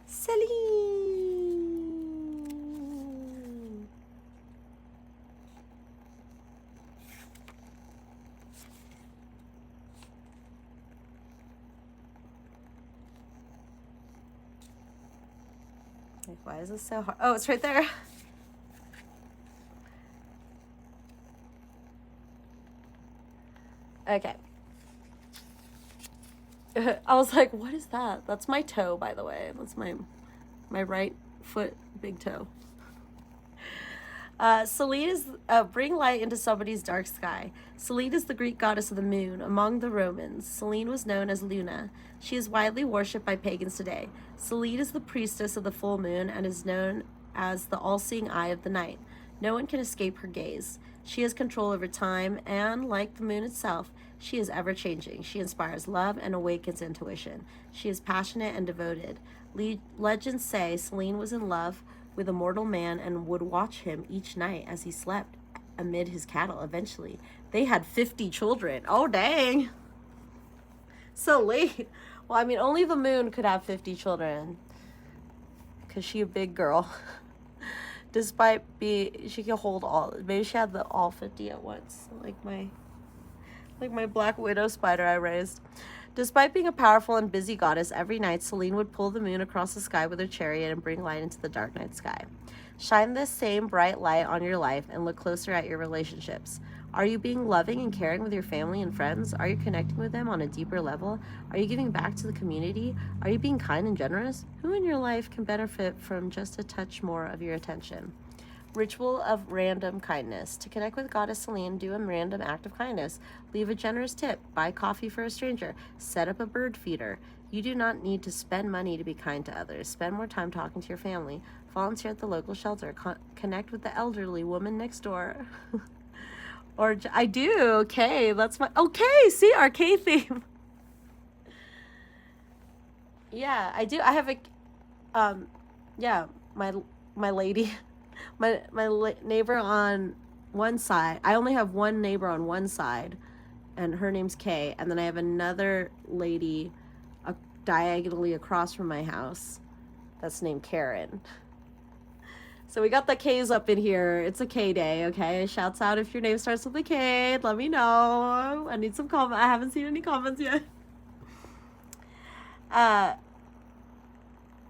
Celine. Like, why is this so hard? Oh, it's right there. Okay. I was like, what is that? That's my toe, by the way. That's my right foot, big toe. Selene is, bring light into somebody's dark sky. Selene is the Greek goddess of the moon. Among the Romans, Selene was known as Luna. She is widely worshipped by pagans today. Selene is the priestess of the full moon and is known as the all-seeing eye of the night. No one can escape her gaze. She has control over time, and like the moon itself, she is ever-changing. She inspires love and awakens intuition. She is passionate and devoted. Legends say Selene was in love with a mortal man and would watch him each night as he slept amid his cattle. Eventually, they had 50 children. Oh, dang. So late. Well, I mean, only the moon could have 50 children, because she a big girl. Despite she could hold all, maybe she had all 50 at once, like my Black Widow spider I raised. Despite being a powerful and busy goddess, every night Selene would pull the moon across the sky with her chariot and bring light into the dark night sky. Shine this same bright light on your life and look closer at your relationships. Are you being loving and caring with your family and friends? Are you connecting with them on a deeper level? Are you giving back to the community? Are you being kind and generous? Who in your life can benefit from just a touch more of your attention? Ritual of random kindness. To connect with Goddess Selene, do a random act of kindness. Leave a generous tip. Buy coffee for a stranger. Set up a bird feeder. You do not need to spend money to be kind to others. Spend more time talking to your family. Volunteer at the local shelter. Connect with the elderly woman next door. Or I do. Okay, that's my okay. See, our K theme. Yeah, I do. I have a yeah, my lady, my neighbor on one side. I only have one neighbor on one side, and her name's Kay. And then I have another lady diagonally across from my house that's named Karen. So we got the K's up in here. It's a K day, okay? Shouts out if your name starts with a K. Let me know. I need some comments. I haven't seen any comments yet.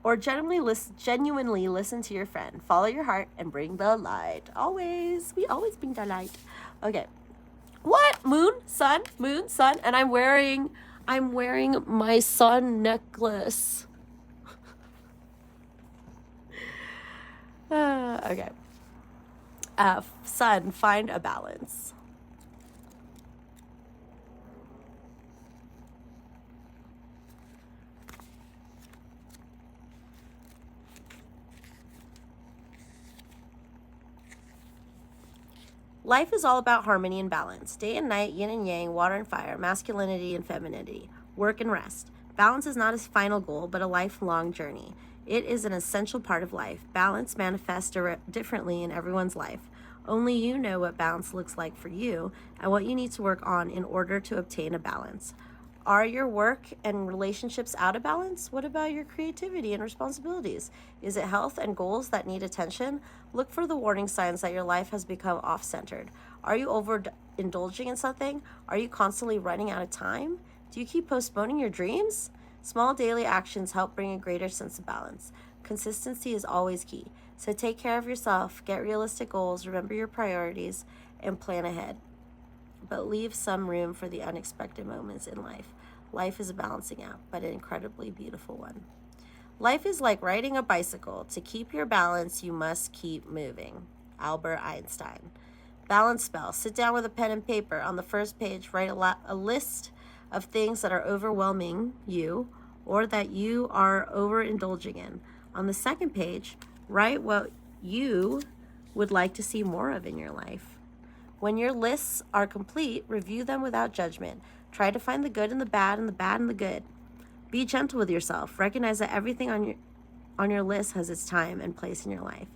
Or genuinely listen to your friend. Follow your heart and bring the light. Always. We always bring the light. Okay. What? Moon, sun, and I'm wearing my sun necklace. Okay. Sun, find a balance. Life is all about harmony and balance. Day and night, yin and yang, water and fire, masculinity and femininity, work and rest. Balance is not a final goal, but a lifelong journey. It is an essential part of life. Balance manifests differently in everyone's life. Only you know what balance looks like for you and what you need to work on in order to obtain a balance. Are your work and relationships out of balance? What about your creativity and responsibilities? Is it health and goals that need attention? Look for the warning signs that your life has become off-centered. Are you overindulging in something? Are you constantly running out of time? Do you keep postponing your dreams? Small daily actions help bring a greater sense of balance. Consistency is always key. So take care of yourself, get realistic goals, remember your priorities, and plan ahead. But leave some room for the unexpected moments in life. Life is a balancing act, but an incredibly beautiful one. Life is like riding a bicycle. To keep your balance, you must keep moving. Albert Einstein. Balance spell. Sit down with a pen and paper. On the first page, write a list of things that are overwhelming you or that you are overindulging in. On the second page, write what you would like to see more of in your life. When your lists are complete, review them without judgment. Try to find the good in the bad and the bad in the good. Be gentle with yourself. Recognize that everything on your list has its time and place in your life.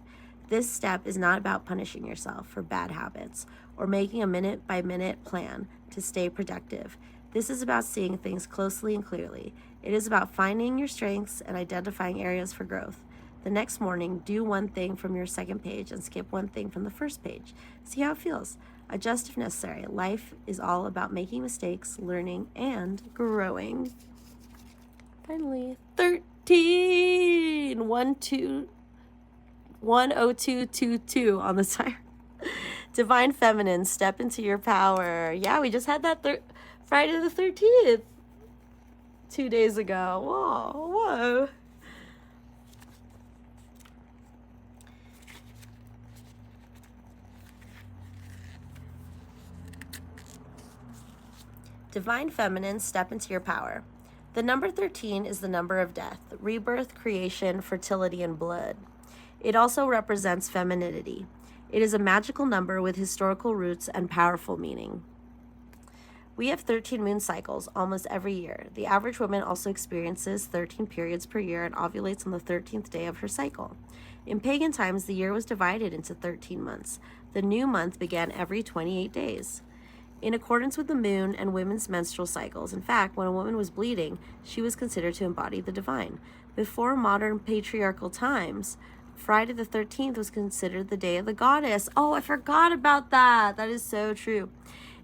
This step is not about punishing yourself for bad habits or making a minute-by-minute plan to stay productive. This is about seeing things closely and clearly. It is about finding your strengths and identifying areas for growth. The next morning, do one thing from your second page and skip one thing from the first page. See how it feels. Adjust if necessary. Life is all about making mistakes, learning, and growing. Finally, 13! 10222 on the side. Divine Feminine, step into your power. Yeah, we just had that Friday the 13th 2 days ago. Whoa. Divine Feminine, step into your power. The number 13 is the number of death, rebirth, creation, fertility, and blood. It also represents femininity. It is a magical number with historical roots and powerful meaning. We have 13 moon cycles almost every year. The average woman also experiences 13 periods per year and ovulates on the 13th day of her cycle. In pagan times, the year was divided into 13 months. The new month began every 28 days. In accordance with the moon and women's menstrual cycles, in fact, when a woman was bleeding, she was considered to embody the divine. Before modern patriarchal times, Friday the 13th was considered the day of the goddess. Oh, I forgot about that. That is so true.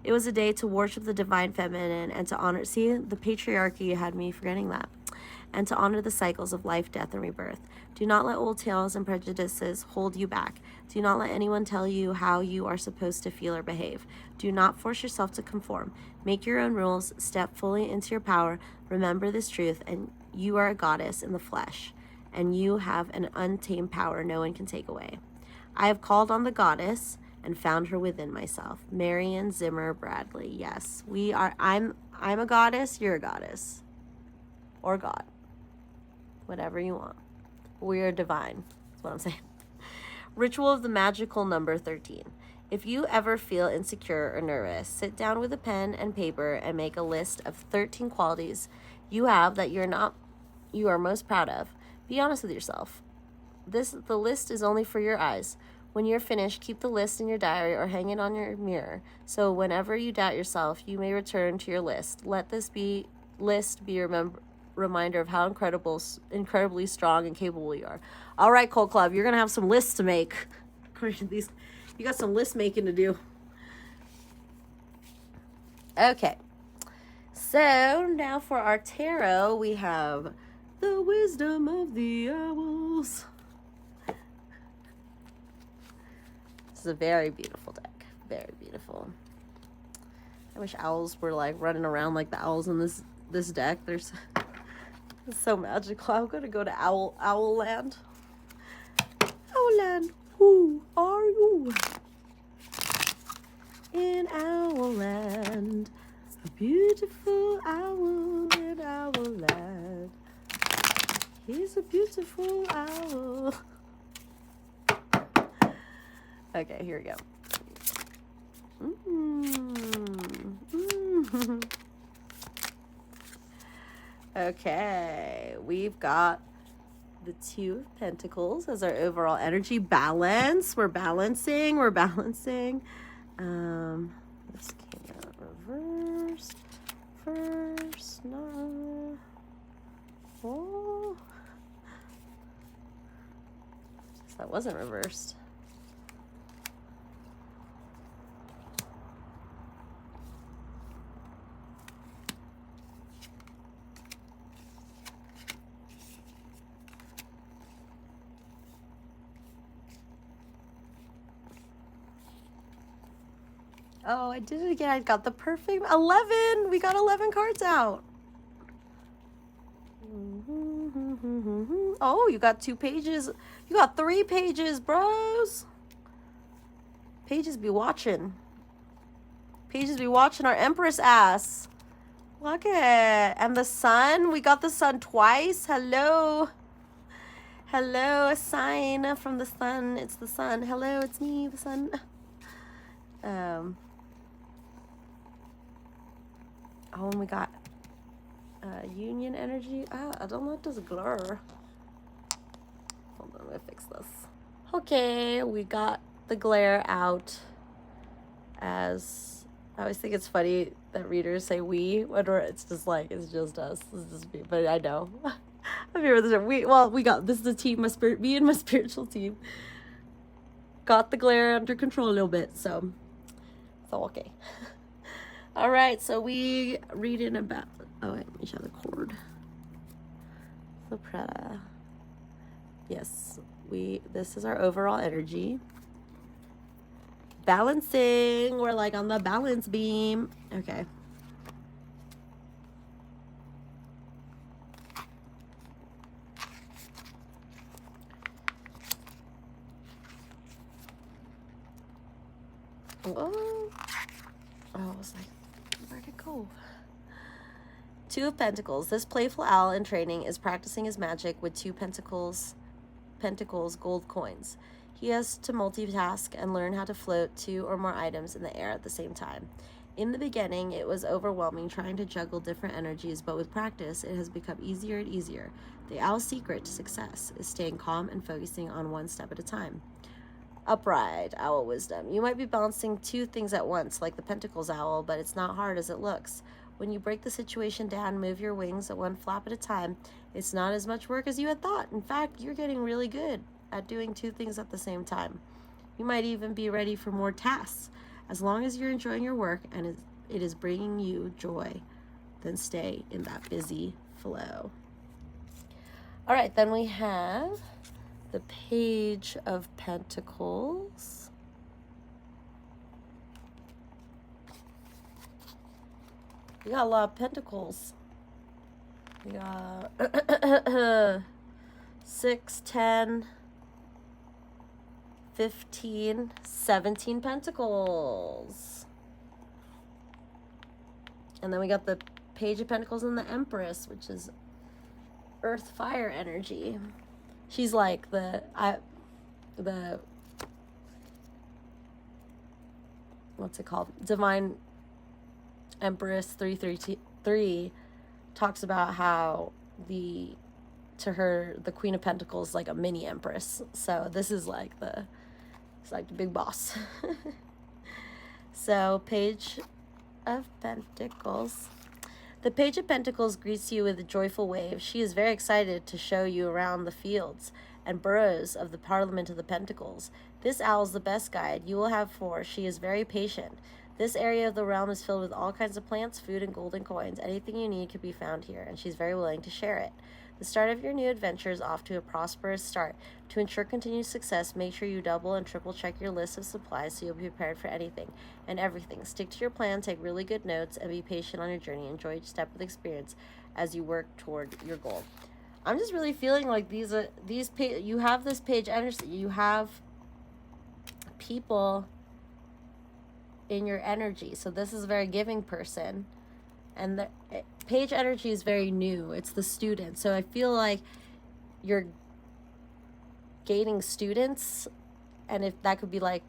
It was a day to worship the divine feminine and to honor, see, the patriarchy had me forgetting that, and to honor the cycles of life, death, and rebirth. Do not let old tales and prejudices hold you back. Do not let anyone tell you how you are supposed to feel or behave. Do not force yourself to conform. Make your own rules. Step fully into your power. Remember this truth, and you are a goddess in the flesh, and you have an untamed power no one can take away. I have called on the goddess and found her within myself. Marian Zimmer Bradley. Yes, we are. I'm a goddess. You're a goddess, or God, whatever you want. We are divine. That's what I'm saying. Ritual of the magical number 13. If you ever feel insecure or nervous, sit down with a pen and paper and make a list of 13 qualities you have that you are most proud of. Be honest with yourself. The list is only for your eyes. When you're finished, keep the list in your diary or hang it on your mirror. So whenever you doubt yourself, you may return to your list. Let this list be your reminder of how incredibly strong and capable you are. All right, Cult Club, you're going to have some lists to make. You got some list making to do. Okay. So now for our tarot, we have the Wisdom of the Owls. This is a very beautiful deck. Very beautiful. I wish owls were like running around like the owls in this deck. It's so magical. I'm gonna go to Owl Land. Owl Land, who are you? In Owl Land, a beautiful owl in Owl Land. He's a beautiful owl. Okay, here we go. Okay, we've got the Two of Pentacles as our overall energy. Balance. We're balancing. This came out reversed. First, no. Oh. That wasn't reversed. Oh, I did it again. I got the perfect 11. We got 11 cards out. Oh, you got 2 pages. You got 3 pages, bros. Pages be watching. Pages be watching our Empress ass. Look at it. And the sun. We got the sun twice. Hello. Hello, a sign from the sun. It's the sun. Hello, it's me, the sun. Oh, and we got union energy. I don't know what does glare. Hold on, let me fix this. Okay, we got the glare out. As I always think it's funny that readers say we, when it's just like, it's just us. It's just me, but I know. I'm here with this. We got, this is the team, me and my spiritual team got the glare under control a little bit, so it's all okay. All right, so we read in about, oh wait, let me show the cord. So Prada. Yes, this is our overall energy. Balancing, we're like on the balance beam. Okay. Oh, I was like, where'd it go? Two of Pentacles. This playful owl in training is practicing his magic with 2 pentacles gold coins. He has to multitask and learn how to float 2 or more items in the air at the same time. In the beginning, it was overwhelming trying to juggle different energies, but with practice, it has become easier and easier. The owl's secret to success is staying calm and focusing on one step at a time. Upright, owl wisdom. You might be balancing 2 things at once, like the Pentacles owl, but it's not hard as it looks. When you break the situation down, move your wings at 1 flap at a time, it's not as much work as you had thought. In fact, you're getting really good at doing 2 things at the same time. You might even be ready for more tasks. As long as you're enjoying your work and it is bringing you joy, then stay in that busy flow. All right, then we have the Page of Pentacles. We got a lot of pentacles. We got 6, 10, 15, 17 pentacles. And then we got the Page of Pentacles and the Empress, which is earth fire energy. She's like the what's it called? Divine Empress 333 talks about how to her the Queen of Pentacles is like a mini Empress. So this is like the He's like the big boss. So, Page of Pentacles. The Page of Pentacles greets you with a joyful wave. She is very excited to show you around the fields and burrows of the Parliament of the Pentacles. This owl is the best guide you will have, for she is very patient. This area of the realm is filled with all kinds of plants, food, and golden coins. Anything you need can be found here, and she's very willing to share it. The start of your new adventure is off to a prosperous start. To ensure continued success, make sure you double and triple check your list of supplies so you'll be prepared for anything and everything. Stick to your plan, take really good notes, and be patient on your journey. Enjoy each step with experience as you work toward your goal. I'm just really feeling like you have this page energy. You have people in your energy. So this is a very giving person. And the page energy is very new. It's the student. So I feel like you're gaining students. And if that could be like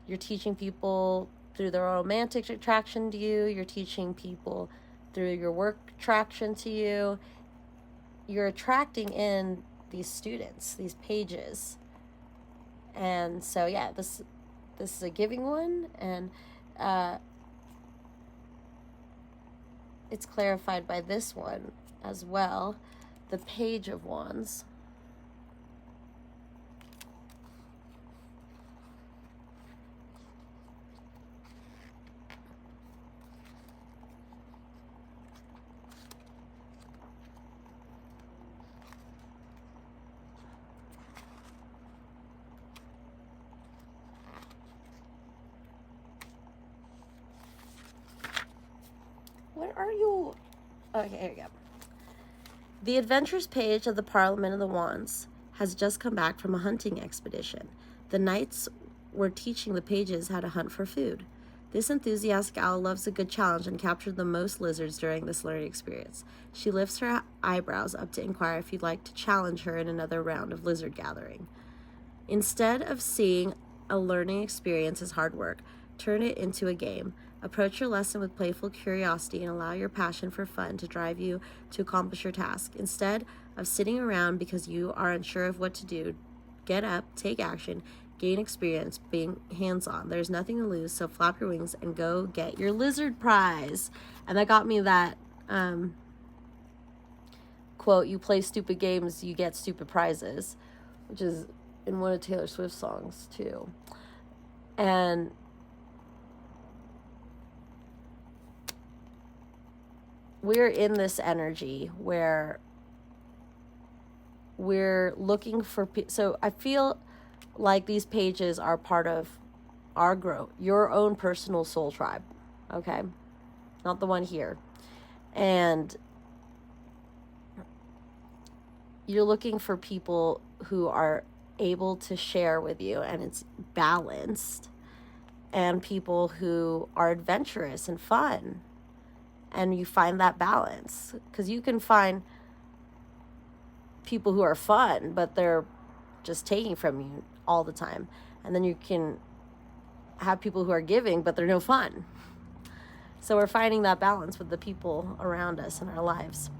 you're teaching people through their romantic attraction to you. You're teaching people through your work attraction to you. You're attracting in these students, these pages. And so, yeah, this is a giving one. And it's clarified by this one as well, the Page of Wands. What are you? Okay, here we go. The Adventures page of the Parliament of the Wands has just come back from a hunting expedition. The knights were teaching the pages how to hunt for food. This enthusiastic owl loves a good challenge and captured the most lizards during this learning experience. She lifts her eyebrows up to inquire if you'd like to challenge her in another round of lizard gathering. Instead of seeing a learning experience as hard work, turn it into a game. Approach your lesson with playful curiosity and allow your passion for fun to drive you to accomplish your task. Instead of sitting around because you are unsure of what to do, get up, take action, gain experience, being hands-on. There's nothing to lose, so flap your wings and go get your lizard prize. And that got me that quote, you play stupid games, you get stupid prizes, which is in one of Taylor Swift's songs too. And we're in this energy where we're looking for so I feel like these pages are part of our growth, your own personal soul tribe, okay? Not the one here. And you're looking for people who are able to share with you and it's balanced, and people who are adventurous and fun. And you find that balance, because you can find people who are fun, but they're just taking from you all the time. And then you can have people who are giving, but they're no fun. So we're finding that balance with the people around us in our lives.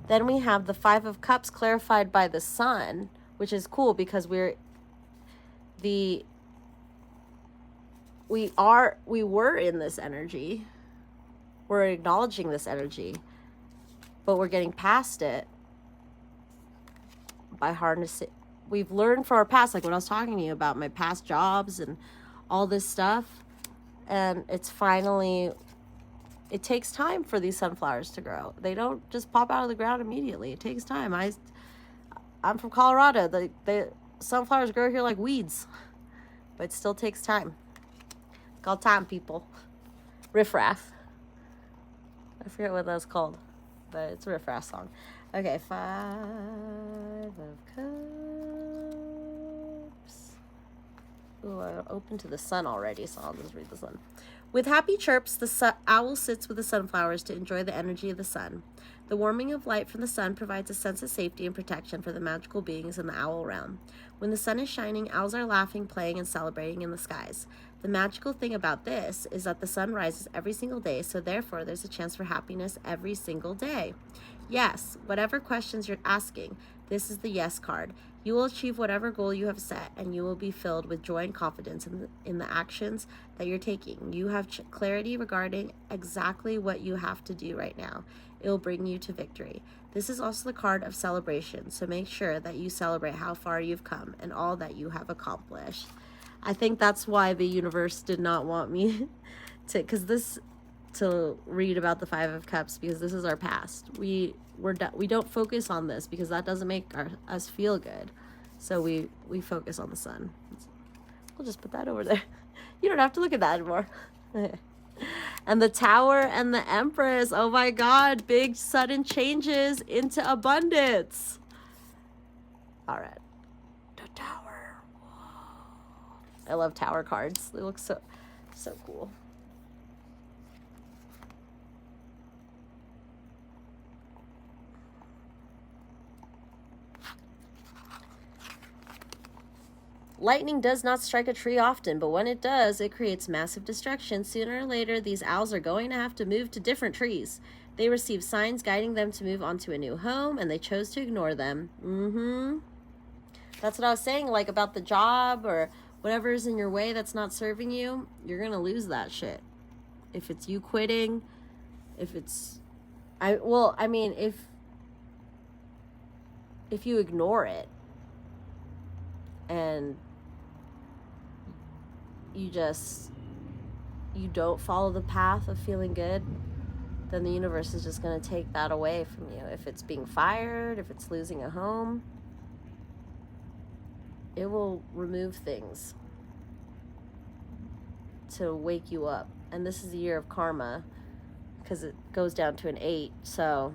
Then we have the Five of Cups clarified by the Sun, which is cool because we were in this energy. We're acknowledging this energy, but we're getting past it by harnessing. We've learned from our past, like when I was talking to you about my past jobs and all this stuff. And it's finally, it takes time for these sunflowers to grow. They don't just pop out of the ground immediately. It takes time. I'm from Colorado. The sunflowers grow here like weeds, but it still takes time. It's called time, people. Riffraff. I forget what that's called, but it's a riffraff song. Okay, Five of Cups. Ooh, I'm open to the sun already, so I'll just read this one. With happy chirps, the owl sits with the sunflowers to enjoy the energy of the sun. The warming of light from the sun provides a sense of safety and protection for the magical beings in the owl realm. When the sun is shining, owls are laughing, playing, and celebrating in the skies. The magical thing about this is that the sun rises every single day, so therefore there's a chance for happiness every single day. Yes, whatever questions you're asking, This is the yes card. You will achieve whatever goal you have set, and you will be filled with joy and confidence in the actions that you're taking. You have clarity regarding exactly what you have to do right now. It will bring you to victory. This is also the card of celebration, so make sure that you celebrate how far you've come and all that you have accomplished. I think that's why the universe did not want me to read about the Five of Cups, because this is our past. We don't focus on this because that doesn't make us feel good. So we focus on the sun. We'll just put that over there. You don't have to look at that anymore. And the Tower and the Empress. Oh my God, big sudden changes into abundance. All right. The Tower. Whoa. I love Tower cards. They look so cool. Lightning does not strike a tree often, but when it does, it creates massive destruction. Sooner or later, these owls are going to have to move to different trees. They receive signs guiding them to move onto a new home, and they chose to ignore them. That's what I was saying, like about the job or whatever is in your way that's not serving you, you're going to lose that shit. If it's you quitting, if you ignore it and you don't follow the path of feeling good, then the universe is just going to take that away from you. If it's being fired, if it's losing a home, it will remove things to wake you up. And this is the year of karma, because it goes down to an 8. So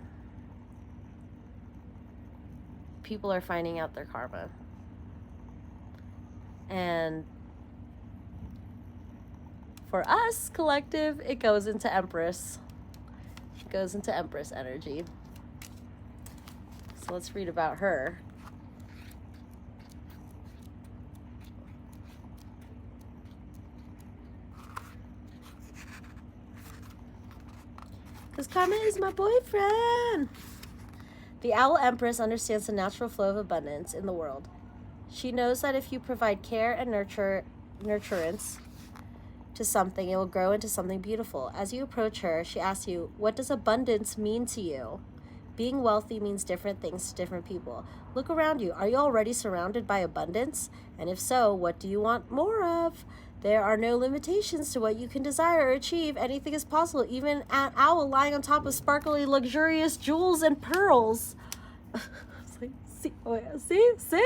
people are finding out their karma. And for us, collective, it goes into Empress. It goes into Empress energy. So let's read about her. Because karma is my boyfriend. The Owl Empress understands the natural flow of abundance in the world. She knows that if you provide care and nurturance to something, it will grow into something beautiful. As you approach her, she asks you, what does abundance mean to you? Being wealthy means different things to different people. Look around you. Are you already surrounded by abundance? And if so, what do you want more of? There are no limitations to what you can desire or achieve. Anything is possible, even an owl lying on top of sparkly, luxurious jewels and pearls. It's like, see?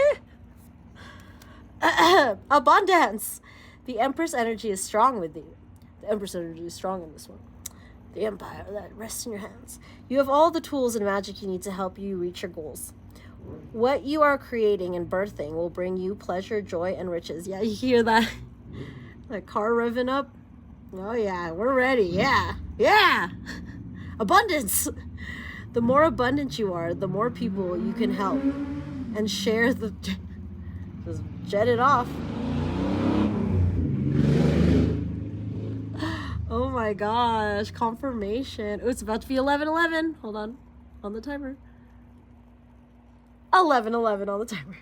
Abundance. The Empress energy is strong with you. The Empress energy is strong in this one. The empire that rests in your hands. You have all the tools and magic you need to help you reach your goals. What you are creating and birthing will bring you pleasure, joy, and riches. Yeah, you hear that? That car revving up? Oh yeah, we're ready. Yeah. Abundance. The more abundant you are, the more people you can help and share the... Just jet it off. Oh my gosh, confirmation. Oh, it's about to be 11:11. Hold on the timer. 11:11 on the timer.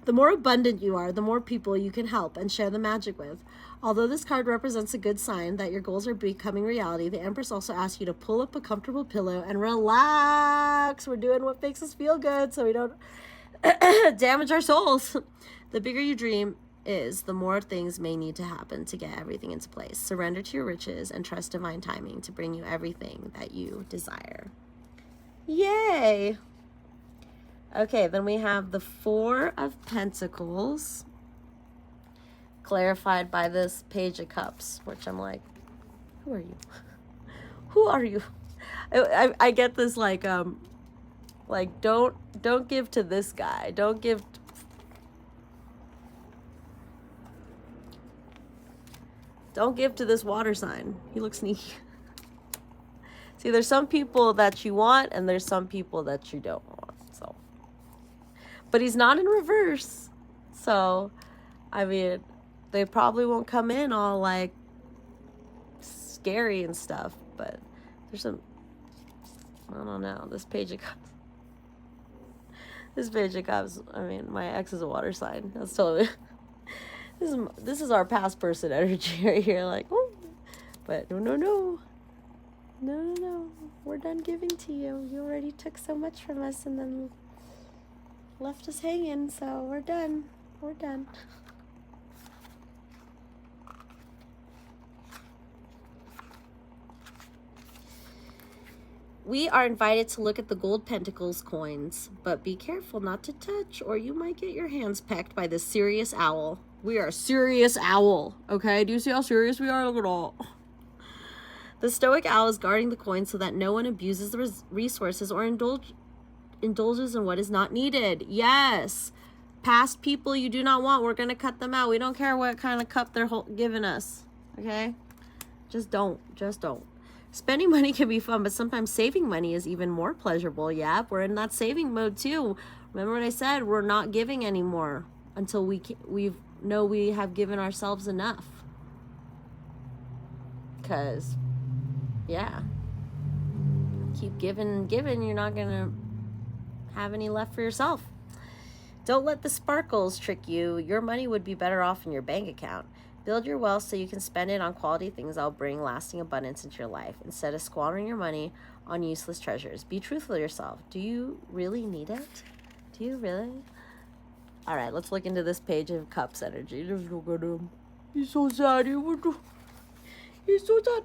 The more abundant you are, the more people you can help and share the magic with. Although this card represents a good sign that your goals are becoming reality, the Empress also asks you to pull up a comfortable pillow and relax. We're doing what makes us feel good so we don't damage our souls. The bigger you dream is, the more things may need to happen to get everything into place. Surrender to your riches and trust divine timing to bring you everything that you desire. Yay! Okay, then we have the Four of Pentacles, clarified by this Page of Cups, which I'm like, who are you? Who are you? I get this like don't give to this guy. Don't give to this water sign. He looks sneaky. See, there's some people that you want and there's some people that you don't want. So, but he's not in reverse. So, I mean, they probably won't come in all like scary and stuff, but there's some, I don't know, this Page of Cups. This page of cups, I mean, my ex is a water sign. That's totally, this is our past person energy right here, like, oh, but no, we're done giving to you. You already took so much from us and then left us hanging, so we're done. We are invited to look at the gold pentacles coins, but be careful not to touch or you might get your hands pecked by the serious owl. We are a serious owl, okay? Do you see how serious we are? Look at all. The stoic owl is guarding the coins so that no one abuses the resources or indulges in what is not needed. Yes. Past people you do not want, we're going to cut them out. We don't care what kind of cup they're giving us, okay? Just don't. Spending money can be fun, but sometimes saving money is even more pleasurable. Yeah, we're in that saving mode too. Remember what I said? We're not giving anymore until we know we have given ourselves enough. Because, yeah, keep giving, you're not going to have any left for yourself. Don't let the sparkles trick you. Your money would be better off in your bank account. Build your wealth so you can spend it on quality things that will bring lasting abundance into your life instead of squandering your money on useless treasures. Be truthful to yourself. Do you really need it? Do you really? All right, let's look into this page of cups energy. Just look at him. He's so sad. He's so sad.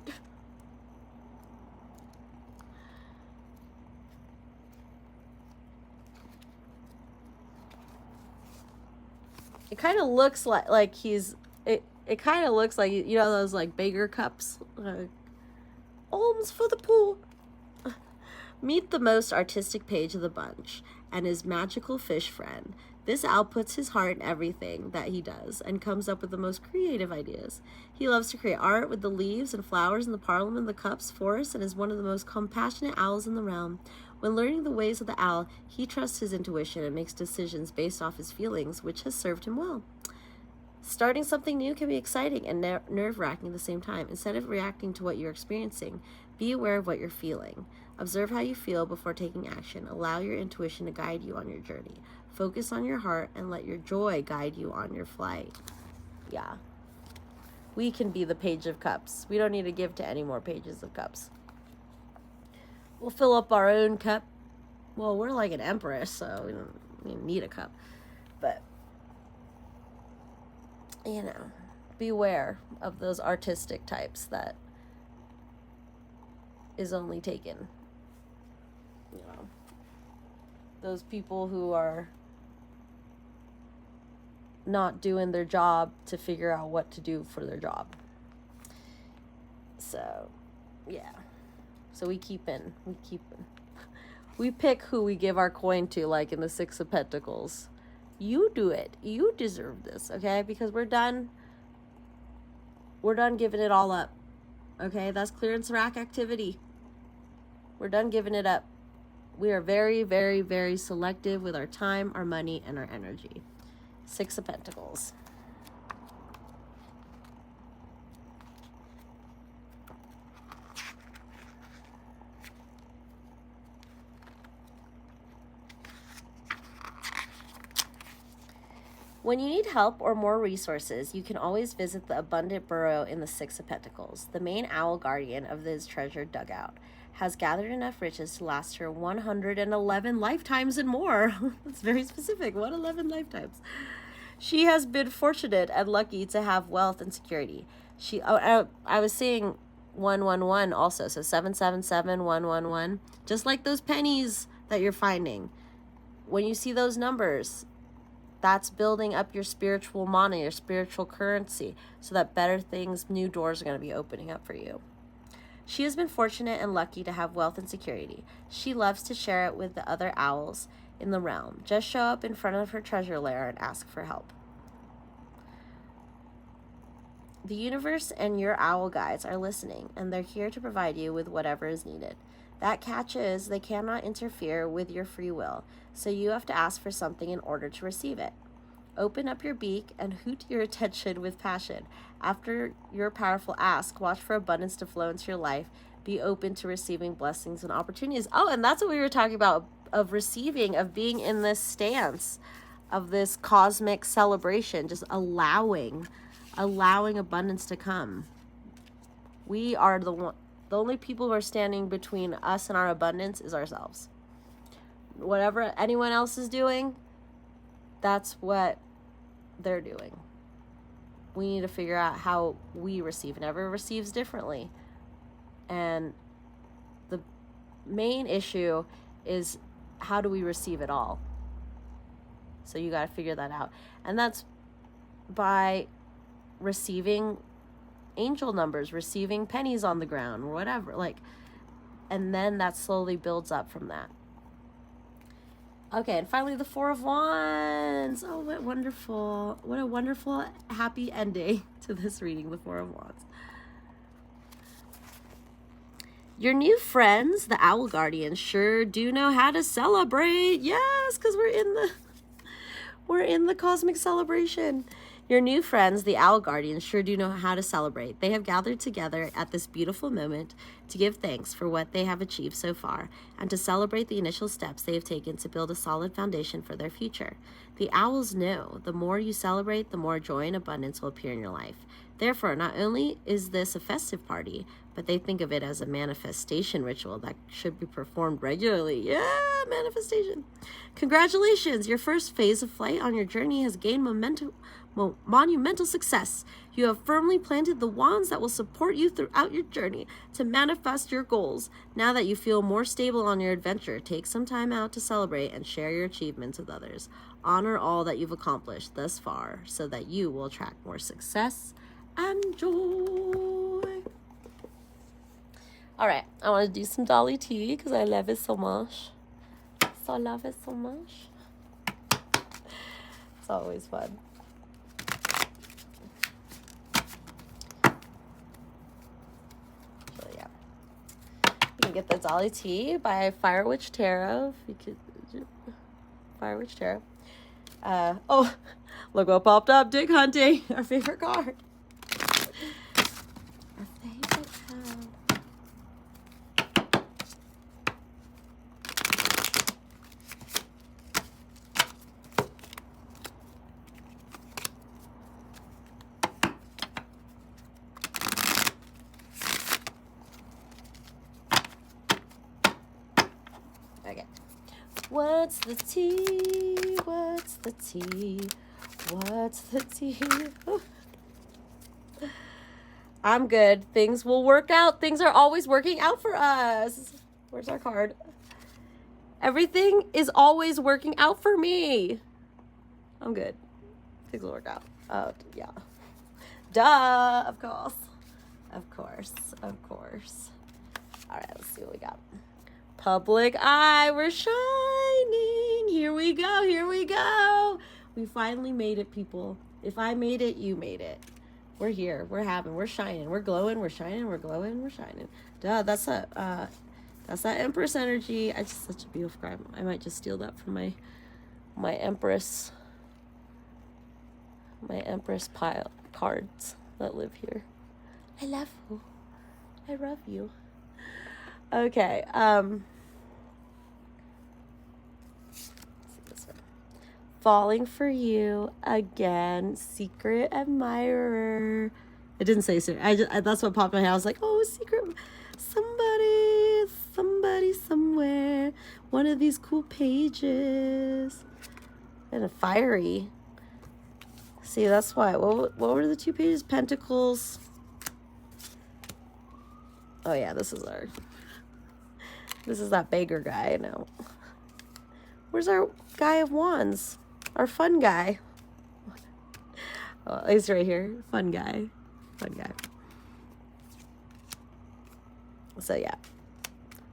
It kind of looks like he's... It kind of looks like, you know, those like beggar cups, alms for the poor. Meet the most artistic page of the bunch and his magical fish friend. This owl puts his heart in everything that he does and comes up with the most creative ideas. He loves to create art with the leaves and flowers in the parliament, the cups, forest, and is one of the most compassionate owls in the realm. When learning the ways of the owl, he trusts his intuition and makes decisions based off his feelings, which has served him well. Starting something new can be exciting and nerve-wracking at the same time. Instead of reacting to what you're experiencing, be aware of what you're feeling. Observe how you feel before taking action. Allow your intuition to guide you on your journey. Focus on your heart and let your joy guide you on your flight. Yeah. We can be the page of cups. We don't need to give to any more pages of cups. We'll fill up our own cup. Well, we're like an empress, so we don't need a cup. But... you know, beware of those artistic types that is only taken, you know, those people who are not doing their job to figure out what to do for their job. So, yeah. So we pick who we give our coin to, like in the Six of Pentacles. You do it. You deserve this, okay? Because we're done giving it all up, okay? That's clearance rack activity. We're done giving it up. We are very, very, very selective with our time, our money, and our energy. Six of Pentacles. When you need help or more resources, you can always visit the abundant burrow in the Six of Pentacles. The main owl guardian of this treasured dugout has gathered enough riches to last her 111 lifetimes and more. That's very specific, 111 lifetimes. She has been fortunate and lucky to have wealth and security. I was seeing 111 also, so 777, 111. Just like those pennies that you're finding. When you see those numbers, that's building up your spiritual mana, your spiritual currency, so that better things, new doors are going to be opening up for you. She has been fortunate and lucky to have wealth and security. She loves to share it with the other owls in the realm. Just show up in front of her treasure lair and ask for help. The universe and your owl guides are listening, and they're here to provide you with whatever is needed. That catch is they cannot interfere with your free will, so you have to ask for something in order to receive it. Open up your beak and hoot your attention with passion. After your powerful ask, watch for abundance to flow into your life. Be open to receiving blessings and opportunities. Oh, and that's what we were talking about receiving, of being in this stance of this cosmic celebration, just allowing abundance to come. We are the only people who are standing between us and our abundance is ourselves. Whatever anyone else is doing, that's what they're doing. We need to figure out how we receive, and everyone receives differently. And the main issue is, how do we receive it all? So you got to figure that out. And that's by receiving angel numbers, receiving pennies on the ground, or whatever. And then that slowly builds up from that. Okay, and finally the Four of Wands. Oh, what a wonderful, happy ending to this reading, the Four of Wands. Your new friends, the Owl Guardians, sure do know how to celebrate. Yes, because we're in the cosmic celebration. Your new friends, the Owl Guardians, sure do know how to celebrate. They have gathered together at this beautiful moment to give thanks for what they have achieved so far and to celebrate the initial steps they have taken to build a solid foundation for their future. The owls know the more you celebrate, the more joy and abundance will appear in your life. Therefore, not only is this a festive party, but they think of it as a manifestation ritual that should be performed regularly. Yeah, manifestation. Congratulations! Your first phase of flight on your journey has gained monumental success. You have firmly planted the wands that will support you throughout your journey to manifest your goals. Now that you feel more stable on your adventure, take some time out to celebrate and share your achievements with others. Honor all that you've accomplished thus far so that you will attract more success and joy. All right, I want to do some Dolly T because I love it so much. So I love it so much. It's always fun. So yeah, you can get the Dolly T by Fire Witch Tarot. If you could, Fire Witch Tarot. Oh, look what popped up! Dick hunting, our favorite card. Okay. What's the tea? What's the tea? What's the tea? I'm good. Things will work out. Things are always working out for us. Where's our card? Everything is always working out for me. I'm good. Things will work out. Oh, yeah. Duh. Of course. Of course. Of course. All right, let's see what we got. Public eye, we're shining. Here we go. Here we go. We finally made it, people. If I made it, you made it. We're here. We're shining. We're glowing. We're shining. We're glowing. We're shining. Duh, that's that Empress energy. It's just such a beautiful card. I might just steal that from my Empress pile cards that live here. I love you. I love you. Okay. Falling for you again, secret admirer. It didn't say secret. That's what popped in my head. I was like, oh, secret. Somebody, somewhere. One of these cool pages. And a fiery. See, that's why. What were the two pages? Pentacles. Oh yeah, this is that beggar guy. I know. Where's our guy of wands? Our fun guy. Oh, he's right here. Fun guy. So yeah.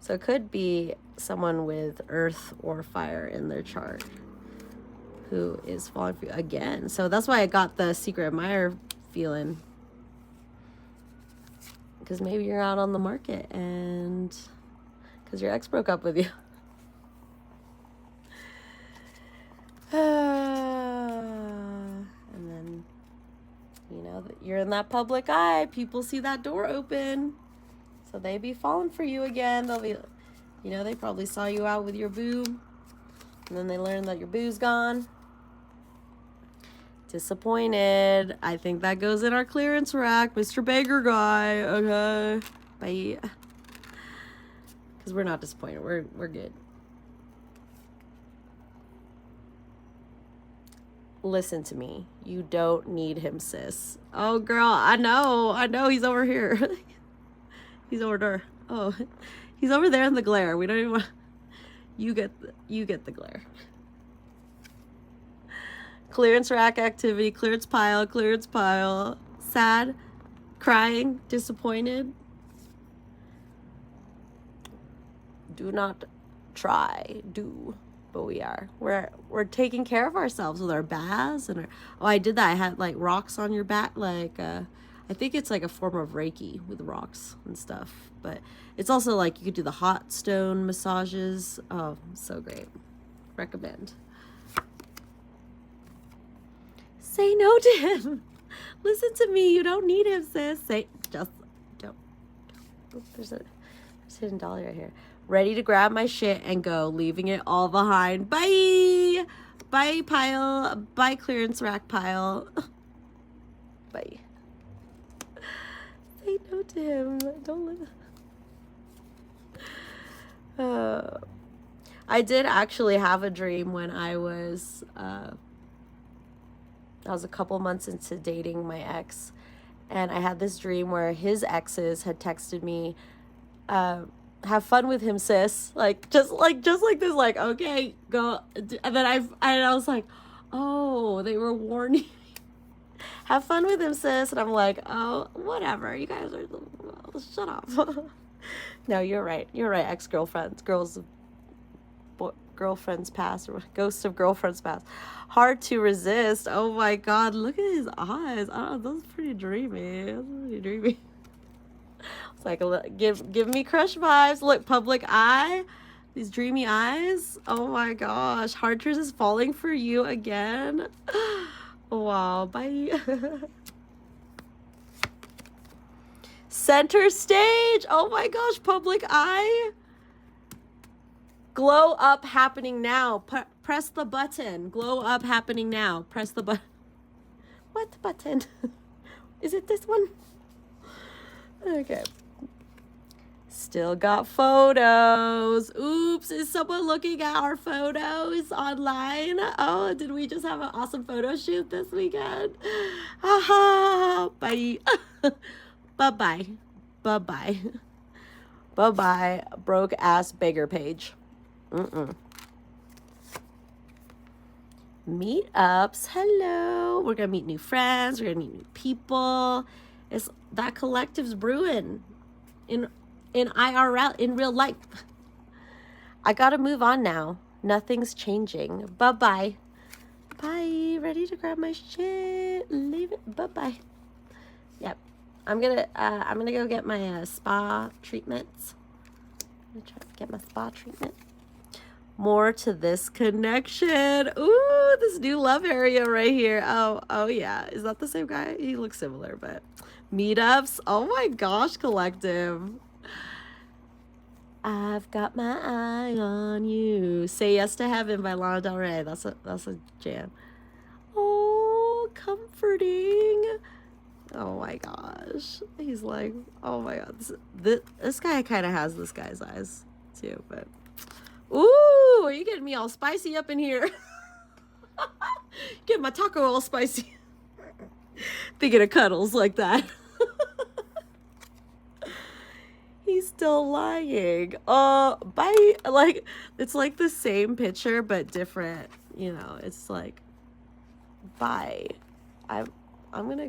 So it could be someone with earth or fire in their chart who is falling for you again. So that's why I got the secret admirer feeling. Because maybe you're out on the market and because your ex broke up with you. And then, you're in that public eye. People see that door open. So they be falling for you again. You know, they probably saw you out with your boo, and then they learned that your boo's gone. Disappointed. I think that goes in our clearance rack, Mr. Beggar guy. Okay. Bye. Because we're not disappointed. We're good. Listen to me. You don't need him, sis. Oh, girl. I know. He's over here. He's over there. Oh, he's over there in the glare. We don't even want... You get the glare. Clearance rack activity. Clearance pile. Sad. Crying. Disappointed. Do not try. Do. But we are. We're taking care of ourselves with our baths and our... Oh, I did that. I had like rocks on your back. Like, I think it's like a form of Reiki with rocks and stuff. But it's also like you could do the hot stone massages. Oh, so great. Recommend. Say no to him. Listen to me. You don't need him, sis. Just don't. Oh, there's a hidden dolly right here. Ready to grab my shit and go, leaving it all behind. Bye. Bye, pile. Bye, clearance rack pile. Bye. Say no to him. Don't let... I did actually have a dream when I was a couple months into dating my ex, and I had this dream where his exes had texted me, have fun with him, sis. Just like this, like, okay, go. And then I was like, oh, they were warning me. Have fun with him, sis. And I'm like, oh, whatever. You guys are, shut up. No, you're right. Ex-girlfriends, girlfriends past, or ghosts of girlfriends past. Hard to resist. Oh my God, look at his eyes. Oh, those are pretty dreamy. It's like, give me crush vibes. Look, public eye. These dreamy eyes. Oh my gosh. Hard to resist falling for you again. Wow. Bye. Center stage. Oh my gosh. Public eye. Glow up happening now. Press the button. Glow up happening now. Press the button. What button? Is it this one? Okay. Still got photos. Oops, is someone looking at our photos online? Oh, did we just have an awesome photo shoot this weekend? Haha. Bye. Bye-bye. Bye-bye. Bye-bye, broke ass beggar page. Meetups. Hello. We're gonna meet new friends. We're gonna meet new people. That collective's brewing in IRL, in real life. I gotta move on now. Nothing's changing. Bye-bye. Bye. Ready to grab my shit. Leave it. Bye-bye. Yep. I'm gonna go get my spa treatments. I'm gonna try to get my spa treatment. More to this connection. Ooh, this new love area right here. Oh yeah. Is that the same guy? He looks similar, but meetups. Oh my gosh, collective. I've got my eye on you. Say Yes to Heaven by Lana Del Rey. That's a jam. Oh, comforting. Oh my gosh. He's like, oh my God. This guy kind of has this guy's eyes too, but. Ooh, are you getting me all spicy up in here? Get my taco all spicy. Thinking of cuddles like that. He's still lying. Bye. Like, it's like the same picture, but different. You know, it's like, bye. I'm gonna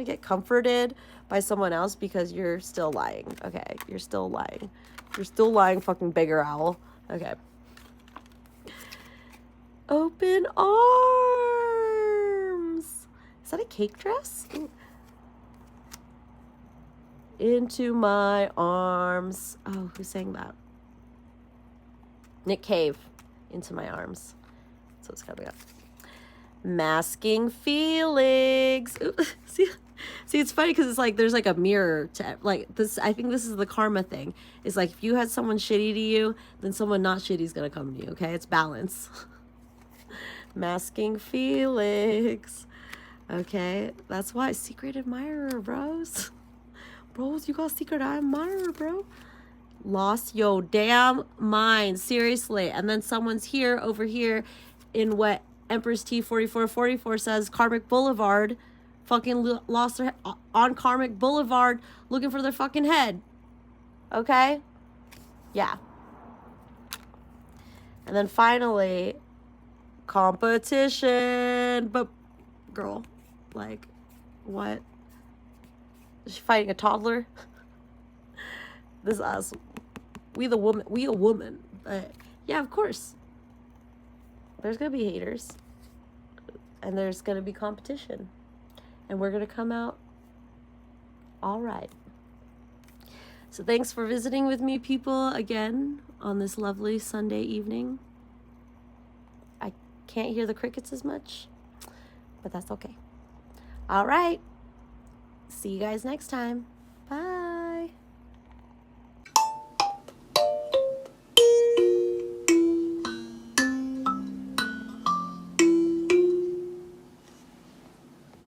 get comforted by someone else because you're still lying. Okay, you're still lying. You're still lying, fucking beggar owl. Okay. Open arms. Is that a cake dress? Ooh. Into my arms. Oh, who sang that? Nick Cave. Into my arms. So it's coming up. Masking feelings. Ooh, see, See, it's funny because it's like there's like a mirror to like this. I think this is the karma thing. It's like if you had someone shitty to you, then someone not shitty is gonna come to you. Okay, it's balance. Masking Felix. Okay, that's why secret admirer, bros. Bros, you got secret admirer, bro. Lost your damn mind, seriously. And then someone's here over here in what Empress T4444 says, Karmic Boulevard, fucking lost their on Karmic Boulevard looking for their fucking head. Okay? Yeah. And then finally, competition. But girl, like, what? Is she fighting a toddler? This is us. We a woman. But yeah, of course. There's gonna be haters. And there's gonna be competition. And we're gonna come out all right. So thanks for visiting with me, people, again on this lovely Sunday evening. I can't hear the crickets as much, but that's okay. All right. See you guys next time. Bye.